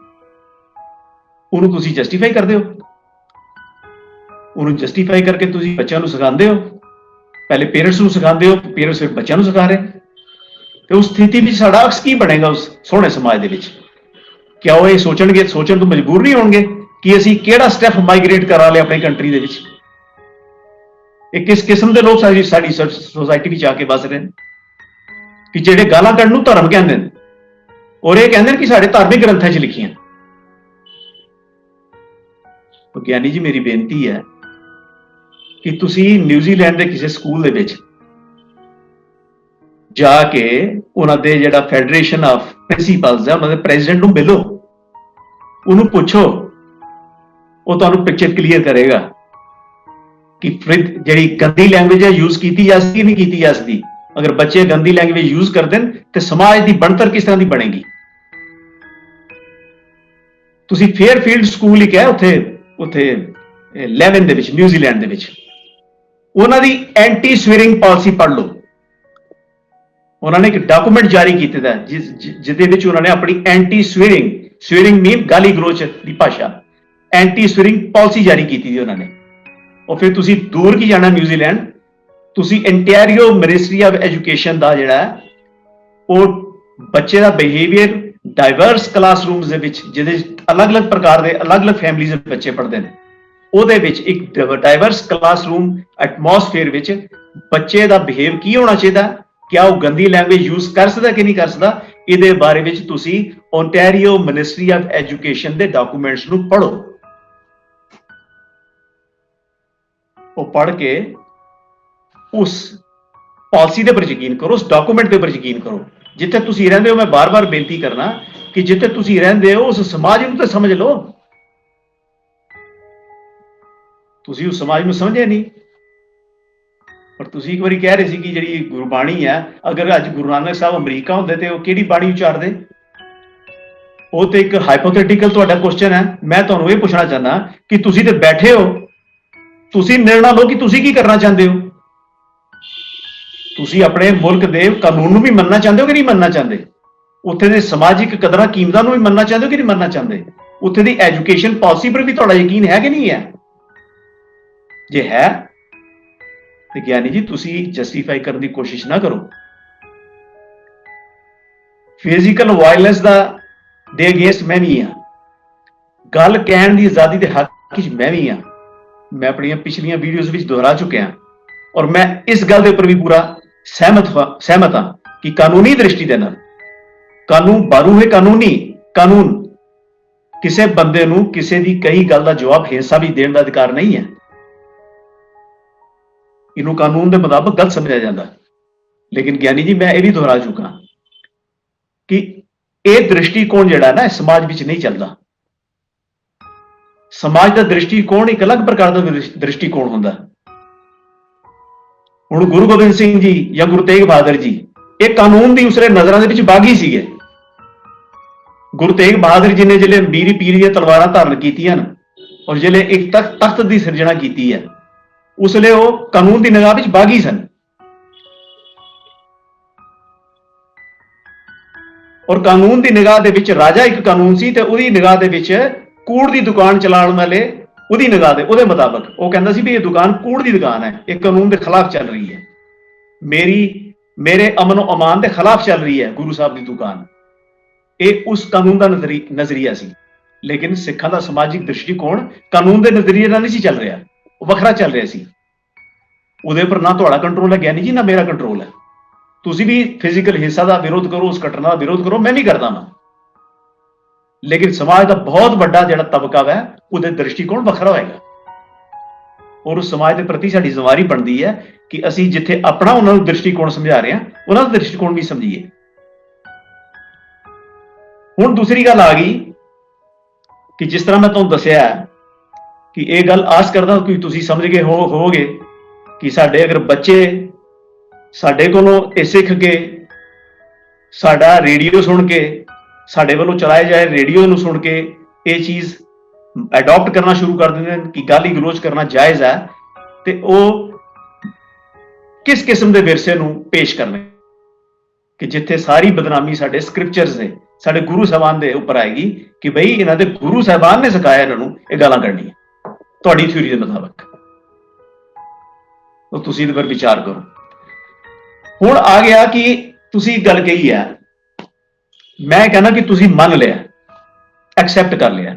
ਉਹਨੂੰ ਤੁਸੀਂ ਜਸਟੀਫਾਈ ਕਰਦੇ ਹੋ। ਉਹਨੂੰ ਜਸਟੀਫਾਈ ਕਰਕੇ ਤੁਸੀਂ ਬੱਚਿਆਂ ਨੂੰ ਸਿਖਾਉਂਦੇ ਹੋ। ਪਹਿਲੇ ਪੇਰੈਂਟਸ ਨੂੰ ਸਿਖਾਉਂਦੇ ਹੋ, ਪੇਰੈਂਟਸ ਫਿਰ ਬੱਚਿਆਂ ਨੂੰ ਸਿਖਾ ਰਹੇ। ਤੇ ਉਸ ਸਥਿਤੀ ਵਿੱਚ ਸਾਡਾ ਅਕਸ ਕੀ ਬਣੇਗਾ ਉਸ ਸੋਹਣੇ ਸਮਾਜ ਦੇ ਵਿੱਚ? ਕਿਆ ਉਹ ਇਹ ਸੋਚਣਗੇ, ਸੋਚਣ ਤੋਂ ਮਜਬੂਰ ਨਹੀਂ ਹੋਣਗੇ ਕਿ ਅਸੀਂ ਕਿਹੜਾ ਸਟੈਪ ਮਾਈਗ੍ਰੇਟ ਕਰਾ ਲਿਆ ਆਪਣੀ ਕੰਟਰੀ ਦੇ ਵਿੱਚ? ਇਹ ਕਿਸ ਕਿਸਮ ਦੇ ਲੋਕ ਸਾਡੀ ਸੋਸਾਇਟੀ ਵਿੱਚ ਆ ਕੇ ਵਸ ਰਹੇ ਨੇ ਕਿ ਜਿਹੜੇ ਗਾਲਾਂ ਕੱਢਣ ਨੂੰ ਧਰਮ ਕਹਿੰਦੇ ਨੇ, ਔਰ ਇਹ ਕਹਿੰਦੇ ਨੇ ਕਿ ਸਾਡੇ ਧਾਰਮਿਕ ਗ੍ਰੰਥਾਂ 'ਚ ਲਿਖੀਆਂ। ਗਿਆਨੀ ਜੀ ਮੇਰੀ ਬੇਨਤੀ ਹੈ ਕਿ ਤੁਸੀਂ ਨਿਊਜ਼ੀਲੈਂਡ ਦੇ ਕਿਸੇ ਸਕੂਲ ਦੇ ਵਿੱਚ ਜਾ ਕੇ ਉਹਨਾਂ ਦੇ ਜਿਹੜਾ ਫੈਡਰੇਸ਼ਨ ਆਫ ਪ੍ਰਿੰਸੀਪਲਸ ਹੈ, ਉਹਨਾਂ ਦੇ ਪ੍ਰੈਜ਼ੀਡੈਂਟ ਨੂੰ ਮਿਲੋ, ਉਹਨੂੰ ਪੁੱਛੋ, ਉਹ ਤੁਹਾਨੂੰ ਪਿਕਚਰ ਕਲੀਅਰ ਕਰੇਗਾ ਕਿ ਜਿਹੜੀ ਗੰਦੀ ਲੈਂਗੁਏਜ ਹੈ ਯੂਜ਼ ਕੀਤੀ ਜਾ ਸਕਦੀ ਨਹੀਂ ਕੀਤੀ ਜਾ ਸਕਦੀ। ਅਗਰ ਬੱਚੇ ਗੰਦੀ ਲੈਂਗੁਏਜ ਯੂਜ਼ ਕਰਦੇ ਨੇ ਤੇ ਸਮਾਜ ਦੀ ਬਣਤਰ ਕਿਸ ਤਰ੍ਹਾਂ ਦੀ ਬਣੇਗੀ? ਤੁਸੀਂ ਫੇਅਰਫੀਲਡ ਸਕੂਲ ਇੱਕ ਹੈ ਉੱਥੇ 11 ਦੇ ਵਿੱਚ, ਨਿਊਜ਼ੀਲੈਂਡ ਦੇ ਵਿੱਚ, ਉਹਨਾਂ ਦੀ ਐਂਟੀ ਸਵੀਰਿੰਗ ਪਾਲਿਸੀ ਪੜ੍ਹ ਲਓ। ਉਹਨਾਂ ਨੇ ਇੱਕ ਡਾਕੂਮੈਂਟ ਜਾਰੀ ਕੀਤਾ ਹੈ ਜਿਹਦੇ ਵਿੱਚ ਉਹਨਾਂ ਨੇ ਆਪਣੀ ਐਂਟੀ ਸਵੀਰਿੰਗ ਮੀਨ ਗਾਲੀ ਗਲੋਚ ਦੀ ਭਾਸ਼ਾ, ਐਂਟੀ ਸਵੀਰਿੰਗ ਪਾਲਿਸੀ ਜਾਰੀ ਕੀਤੀ ਉਹਨਾਂ ਨੇ। ਔਰ ਫਿਰ ਤੁਸੀਂ ਦੂਰ ਕੀ ਜਾਣਾ ਨਿਊਜ਼ੀਲੈਂਡ, ਤੁਸੀਂ ਇੰਟੈਰੀਓ ਮਿਨਿਸਟਰੀ ਆਫ ਐਜੂਕੇਸ਼ਨ ਦਾ ਜਿਹੜਾ ਉਹ ਬੱਚੇ ਦਾ ਬਿਹੇਵੀਅਰ ਡਾਈਵਰਸ ਕਲਾਸਰੂਮਸ ਦੇ ਵਿੱਚ, ਜਿਹਦੇ ਅਲੱਗ-ਅਲੱਗ ਪ੍ਰਕਾਰ ਦੇ ਅਲੱਗ-ਅਲੱਗ ਫੈਮਿਲੀਜ਼ ਦੇ ਬੱਚੇ ਪੜ੍ਹਦੇ ਨੇ, ਉਹਦੇ ਵਿੱਚ ਇੱਕ ਡਾਈਵਰਸ ਕਲਾਸਰੂਮ ਐਟਮੋਸਫੇਅਰ ਵਿੱਚ ਬੱਚੇ ਦਾ ਬਿਹੇਵ ਕੀ ਹੋਣਾ ਚਾਹੀਦਾ, ਕਿਆ ਉਹ ਗੰਦੀ ਲੈਂਗੁਏਜ ਯੂਜ਼ ਕਰ ਸਕਦਾ ਕਿ ਨਹੀਂ ਕਰ ਸਕਦਾ, ਇਹਦੇ ਬਾਰੇ ਵਿੱਚ ਤੁਸੀਂ ਓਨਟਾਰੀਓ ਮਿਨਿਸਟਰੀ ਆਫ ਐਜੂਕੇਸ਼ਨ ਦੇ ਡਾਕੂਮੈਂਟਸ ਨੂੰ ਪੜ੍ਹੋ। ਉਹ ਪੜ੍ਹ ਕੇ ਉਸ ਪਾਲਿਸੀ ਦੇ ਉੱਪਰ ਯਕੀਨ ਕਰੋ, ਉਸ ਡਾਕੂਮੈਂਟ ਦੇ ਉੱਪਰ ਯਕੀਨ ਕਰੋ। ਜਿੱਥੇ ਤੁਸੀਂ ਰਹਿੰਦੇ ਹੋ, ਮੈਂ ਬਾਰ-ਬਾਰ ਬੇਨਤੀ ਕਰਨਾ ਕਿ ਜਿੱਥੇ ਤੁਸੀਂ ਰਹਿੰਦੇ ਹੋ ਉਸ ਸਮਾਜ ਨੂੰ ਤਾਂ ਸਮਝ ਲਓ। ਤੁਸੀਂ ਉਸ ਸਮਾਜ ਨੂੰ ਸਮਝਿਆ ਨਹੀਂ। ਪਰ ਤੁਸੀਂ ਇੱਕ ਵਾਰੀ ਕਹਿ ਰਹੇ ਸੀ ਕਿ ਜਿਹੜੀ ਗੁਰਬਾਣੀ ਹੈ, ਅਗਰ ਅੱਜ ਗੁਰੂ ਨਾਨਕ ਸਾਹਿਬ ਅਮਰੀਕਾ ਹੁੰਦੇ ਤੇ ਉਹ ਕਿਹੜੀ ਬਾਣੀ ਉਚਾਰਦੇ? ਉਹ ਤੇ ਇੱਕ ਹਾਈਪੋਥੈਟੀਕਲ ਤੁਹਾਡਾ ਕੁਐਸਚਨ ਹੈ। ਮੈਂ ਤੁਹਾਨੂੰ ਇਹ ਪੁੱਛਣਾ ਚਾਹੁੰਦਾ ਕਿ ਤੁਸੀਂ ਤੇ ਬੈਠੇ ਹੋ, ਤੁਸੀਂ ਨਿਰਣਾ ਲਓ ਕਿ ਤੁਸੀਂ ਕੀ ਕਰਨਾ ਚਾਹੁੰਦੇ ਹੋ। ਤੁਸੀਂ ਆਪਣੇ ਮੁਲਕ ਦੇ ਕਾਨੂੰਨ ਨੂੰ ਵੀ ਮੰਨਣਾ ਚਾਹੁੰਦੇ ਹੋ ਕਿ ਨਹੀਂ ਮੰਨਣਾ ਚਾਹੁੰਦੇ? ਉੱਥੇ ਦੇ ਸਮਾਜਿਕ ਕਦਰਾਂ ਕੀਮਤਾਂ ਨੂੰ ਵੀ ਮੰਨਣਾ ਚਾਹੁੰਦੇ ਹੋ ਕਿ ਨਹੀਂ ਮੰਨਣਾ ਚਾਹੁੰਦੇ? ਉੱਥੇ ਦੀ ਐਜੂਕੇਸ਼ਨ ਪਾਲਿਸੀ ਪਰ ਵੀ ਤੁਹਾਡਾ ਯਕੀਨ ਹੈ ਕਿ ਨਹੀਂ ਹੈ? ਜੇ ਹੈ ਤੇ ਗਿਆਨੀ ਜੀ ਤੁਸੀਂ ਜਸਟੀਫਾਈ ਕਰਨ ਦੀ ਕੋਸ਼ਿਸ਼ ਨਾ ਕਰੋ। ਫਿਜ਼ੀਕਲ ਵਾਇਲੈਂਸ ਦੇ ਅਗੇਂਸਟ ਮੈਂ ਵੀ ਹਾਂ, ਗੱਲ ਕਹਿਣ ਦੀ ਆਜ਼ਾਦੀ ਦੇ ਹੱਕ ਵਿੱਚ ਮੈਂ ਵੀ ਹਾਂ। ਮੈਂ ਆਪਣੀਆਂ ਪਿਛਲੀਆਂ ਵੀਡੀਓਜ਼ ਵਿੱਚ ਦੁਹਰਾ ਚੁੱਕਿਆ ਔਰ ਮੈਂ ਇਸ ਗੱਲ ਦੇ ਉੱਪਰ ਵੀ ਪੂਰਾ ਸਹਿਮਤ ਹਾਂ ਕਿ ਕਾਨੂੰਨੀ ਦ੍ਰਿਸ਼ਟੀ ਦੇ ਨਾਲ ਕਾਨੂੰਨ ਬਾਰੂ ਹੈ। ਕਾਨੂੰਨ ਕਿਸੇ ਬੰਦੇ ਨੂੰ ਕਿਸੇ ਦੀ ਕਹੀ ਗੱਲ ਦਾ ਜਵਾਬ ਹਿੰਸਾ ਵੀ ਦੇਣ ਦਾ ਅਧਿਕਾਰ ਨਹੀਂ ਹੈ। ਇਹਨੂੰ ਕਾਨੂੰਨ ਦੇ ਮੁਤਾਬਕ ਗਲਤ ਸਮਝਿਆ ਜਾਂਦਾ। ਲੇਕਿਨ ਗਿਆਨੀ ਜੀ ਮੈਂ ਇਹ ਵੀ ਦੁਹਰਾ ਚੁੱਕਾ ਕਿ ਇਹ ਦ੍ਰਿਸ਼ਟੀਕੋਣ ਜਿਹੜਾ ਨਾ ਸਮਾਜ ਵਿੱਚ ਨਹੀਂ ਚੱਲਦਾ। ਸਮਾਜ ਦਾ ਦ੍ਰਿਸ਼ਟੀਕੋਣ ਇੱਕ ਅਲੱਗ ਪ੍ਰਕਾਰ ਦਾ ਦ੍ਰਿਸ਼ਟੀਕੋਣ ਹੁੰਦਾ। ਹੁਣ ਗੁਰੂ ਗੋਬਿੰਦ ਸਿੰਘ ਜੀ ਜਾਂ ਗੁਰੂ ਤੇਗ ਬਹਾਦਰ ਜੀ ਇਹ ਕਾਨੂੰਨ ਦੀ ਉਸਰੇ ਨਜ਼ਰਾਂ ਦੇ ਵਿੱਚ ਬਾਗੀ ਸੀਗੇ। ਗੁਰੂ ਤੇਗ ਬਹਾਦਰ ਜੀ ਨੇ ਜਿਹੜੇ ਮੀਰੀ ਪੀਰੀ ਦੀਆਂ ਤਲਵਾਰਾਂ ਧਾਰਨ ਕੀਤੀਆਂ ਨੇ ਔਰ ਜਿਹੜੇ ਇੱਕ ਤਖਤ ਦੀ ਸਿਰਜਣਾ ਕੀਤੀ ਹੈ, ਉਸ ਲਈ ਉਹ ਕਾਨੂੰਨ ਦੀ ਨਿਗਾਹ ਵਿੱਚ ਬਾਗੀ ਸਨ। ਔਰ ਕਾਨੂੰਨ ਦੀ ਨਿਗਾਹ ਦੇ ਵਿੱਚ ਰਾਜਾ ਇੱਕ ਕਾਨੂੰਨ ਸੀ ਤੇ ਉਹਦੀ ਨਿਗਾਹ ਦੇ ਵਿੱਚ ਕੂੜ ਦੀ ਦੁਕਾਨ ਚਲਾਉਣ ਵਾਲੇ ਉਹਦੀ ਨਿਗਾਹ ਦੇ ਉਹਦੇ ਮੁਤਾਬਕ ਉਹ ਕਹਿੰਦਾ ਸੀ ਵੀ ਇਹ ਦੁਕਾਨ ਕੂੜ ਦੀ ਦੁਕਾਨ ਹੈ, ਇਹ ਕਾਨੂੰਨ ਦੇ ਖਿਲਾਫ ਚੱਲ ਰਹੀ ਹੈ, ਮੇਰੇ ਅਮਨ ਅਮਾਨ ਦੇ ਖਿਲਾਫ ਚੱਲ ਰਹੀ ਹੈ ਗੁਰੂ ਸਾਹਿਬ ਦੀ ਦੁਕਾਨ। ਇਹ ਉਸ ਕਾਨੂੰਨ ਦਾ ਨਜ਼ਰੀਆ ਸੀ। ਲੇਕਿਨ ਸਿੱਖਾਂ ਦਾ ਸਮਾਜਿਕ ਦ੍ਰਿਸ਼ਟੀਕੋਣ ਕਾਨੂੰਨ ਦੇ ਨਜ਼ਰੀਏ ਨਾਲ ਨਹੀਂ ਸੀ ਚੱਲ ਰਿਹਾ, ਉਹ ਵੱਖਰਾ ਚੱਲ ਰਿਹਾ ਸੀ। ਉਹਦੇ ਉੱਪਰ ਨਾ ਤੁਹਾਡਾ ਕੰਟਰੋਲ ਹੈ ਗਿਆਨੀ ਜੀ, ਨਾ ਮੇਰਾ ਕੰਟਰੋਲ ਹੈ। ਤੁਸੀਂ ਵੀ ਫਿਜ਼ੀਕਲ ਹਿੰਸਾ ਦਾ ਵਿਰੋਧ ਕਰੋ, ਉਸ ਘਟਨਾ ਦਾ ਵਿਰੋਧ ਕਰੋ, ਮੈਂ ਵੀ ਕਰਦਾ ਹਾਂ। ਲੇਕਿਨ ਸਮਾਜ ਦਾ ਬਹੁਤ ਵੱਡਾ ਜਿਹੜਾ ਤਬਕਾ ਹੈ ਉਹਦੇ ਦ੍ਰਿਸ਼ਟੀਕੋਣ ਵੱਖਰਾ ਹੋਏਗਾ ਔਰ ਉਸ ਸਮਾਜ ਦੇ ਪ੍ਰਤੀ ਸਾਡੀ ਜ਼ਿੰਮੇਵਾਰੀ ਬਣਦੀ ਹੈ ਕਿ ਅਸੀਂ ਜਿੱਥੇ ਆਪਣਾ ਉਹਨਾਂ ਨੂੰ ਦ੍ਰਿਸ਼ਟੀਕੋਣ ਸਮਝਾ ਰਹੇ ਹਾਂ, ਉਹਨਾਂ ਦਾ ਦ੍ਰਿਸ਼ਟੀਕੋਣ ਵੀ ਸਮਝੀਏ। ਹੁਣ ਦੂਸਰੀ ਗੱਲ ਆ ਗਈ ਕਿ ਜਿਸ ਤਰ੍ਹਾਂ ਮੈਂ ਤੁਹਾਨੂੰ ਦੱਸਿਆ ਕਿ ਇਹ ਗੱਲ ਆਸ ਕਰਦਾ ਕਿ ਤੁਸੀਂ ਸਮਝ ਗਏ ਹੋਵੋਗੇ ਕਿ ਸਾਡੇ ਅਗਰ ਬੱਚੇ ਸਾਡੇ ਕੋਲੋਂ ਇਹ ਸਿੱਖ ਕੇ ਸਾਡਾ ਰੇਡੀਓ ਸੁਣ ਕੇ, ਸਾਡੇ ਵੱਲੋਂ ਚਲਾਏ ਜਾਏ ਰੇਡੀਓ ਨੂੰ ਸੁਣ ਕੇ ਇਹ ਚੀਜ਼ ਅਡਾਪਟ ਕਰਨਾ ਸ਼ੁਰੂ ਕਰ ਦਿੰਦੇ ਨੇ ਕਿ ਗਾਲੀ ਗਲੋਚ ਕਰਨਾ ਜਾਇਜ਼ ਹੈ, ਤੇ ਉਹ ਕਿਸ ਕਿਸਮ ਦੇ ਵਿਰਸੇ ਨੂੰ ਪੇਸ਼ ਕਰਨੇ ਕਿ ਜਿੱਥੇ ਸਾਰੀ ਬਦਨਾਮੀ ਸਾਡੇ ਸਕ੍ਰਿਪਚਰਸ ਦੇ, ਸਾਡੇ ਗੁਰੂ ਸਾਹਿਬਾਨ ਦੇ ਉੱਪਰ ਆਏਗੀ ਕਿ ਬਈ ਇਹਨਾਂ ਦੇ ਗੁਰੂ ਸਾਹਿਬਾਨ ਨੇ ਸਿਖਾਇਆ ਇਹਨਾਂ ਨੂੰ ਇਹ ਗਾਲਾਂ ਕੱਢਣੀਆਂ ਤੁਹਾਡੀ ਥਿਊਰੀ ਦੇ ਮੁਤਾਬਕ। ਉਹ ਤੁਸੀਂ ਇਹਦੇ ਪਰ ਵਿਚਾਰ ਕਰੋ। ਹੁਣ ਆ ਗਿਆ ਕਿ ਤੁਸੀਂ ਗੱਲ ਕਹੀ ਹੈ, ਮੈਂ ਕਹਿੰਦਾ ਕਿ ਤੁਸੀਂ ਮੰਨ ਲਿਆ, ਐਕਸੈਪਟ ਕਰ ਲਿਆ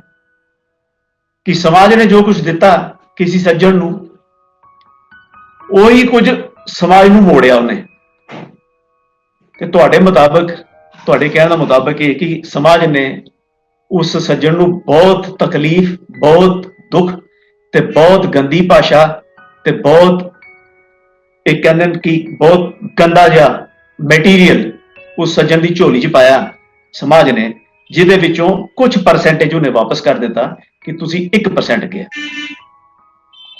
ਕਿ ਸਮਾਜ ਨੇ ਜੋ ਕੁਝ ਦਿੱਤਾ ਕਿਸੇ ਸੱਜਣ ਨੂੰ, ਉਹੀ ਕੁਝ ਸਮਾਜ ਨੂੰ ਮੋੜਿਆ ਉਹਨੇ। ਤੇ ਤੁਹਾਡੇ ਮੁਤਾਬਕ, ਤੁਹਾਡੇ ਕਹਿਣ ਦਾ ਮੁਤਾਬਕ ਇਹ ਕਿ ਸਮਾਜ ਨੇ ਉਸ ਸੱਜਣ ਨੂੰ ਬਹੁਤ ਤਕਲੀਫ, ਬਹੁਤ ਦੁੱਖ ਤੇ ਬਹੁਤ ਗੰਦੀ ਭਾਸ਼ਾ ਤੇ ਬਹੁਤ, ਇਹ ਕਹਿੰਦੇ ਨੇ ਕਿ ਬਹੁਤ ਗੰਦਾ ਜਿਹਾ ਮੈਟੀਰੀਅਲ ਉਸ ਸੱਜਣ ਦੀ ਝੋਲੀ 'ਚ ਪਾਇਆ ਸਮਾਜ ਨੇ, ਜਿਹਦੇ ਵਿੱਚੋਂ ਕੁਝ ਪਰਸੈਂਟੇਜ ਉਹਨੇ ਵਾਪਸ ਕਰ ਦਿੱਤਾ ਕਿ ਤੁਸੀਂ 1% ਕਿਹਾ।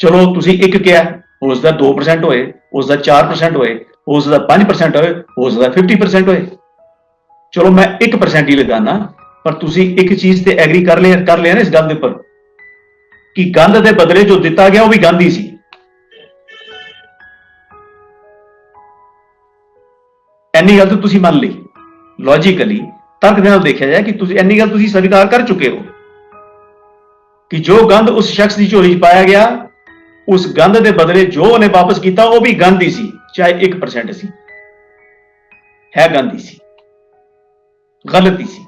ਚਲੋ ਤੁਸੀਂ 1 ਕਿਹਾ, ਉਸ ਦਾ 2% ਹੋਏ, ਉਸ ਦਾ 4% ਹੋਏ, ਉਸ ਦਾ 5% ਹੋਏ, ਉਸ ਦਾ 50% ਹੋਏ। ਚਲੋ ਮੈਂ 1% ਹੀ ਲਗਾਨਾ, ਪਰ ਤੁਸੀਂ ਇੱਕ ਚੀਜ਼ ਤੇ ਐਗਰੀ ਕਰ ਲਿਆ ਨਾ ਇਸ ਗੱਲ ਦੇ ਉੱਪਰ ਕਿ ਗੰਦ ਦੇ ਬਦਲੇ ਜੋ ਦਿੱਤਾ ਗਿਆ ਉਹ ਵੀ ਗੰਦ ਹੀ ਸੀ। ਇੰਨੀ ਗੱਲ ਤਾਂ ਤੁਸੀਂ ਮੰਨ ਲਈ, ਲੌਜੀਕਲੀ ਤਰਕ ਦੇ ਨਾਲ ਦੇਖਿਆ ਜਾਏ ਕਿ ਤੁਸੀਂ ਇੰਨੀ ਗੱਲ ਤੁਸੀਂ ਸਵੀਕਾਰ ਕਰ ਚੁੱਕੇ ਹੋ ਕਿ ਜੋ ਗੰਦ ਉਸ ਸ਼ਖਸ ਦੀ ਝੋਲੀ 'ਚ ਪਾਇਆ ਗਿਆ, ਉਸ ਗੰਦ ਦੇ ਬਦਲੇ ਜੋ ਉਹਨੇ ਵਾਪਸ ਕੀਤਾ ਉਹ ਵੀ ਗੰਦ ਹੀ ਸੀ, ਚਾਹੇ 1% ਸੀ, ਹੈ ਗੰਦ ਹੀ ਸੀ, ਗਲਤ ਹੀ ਸੀ।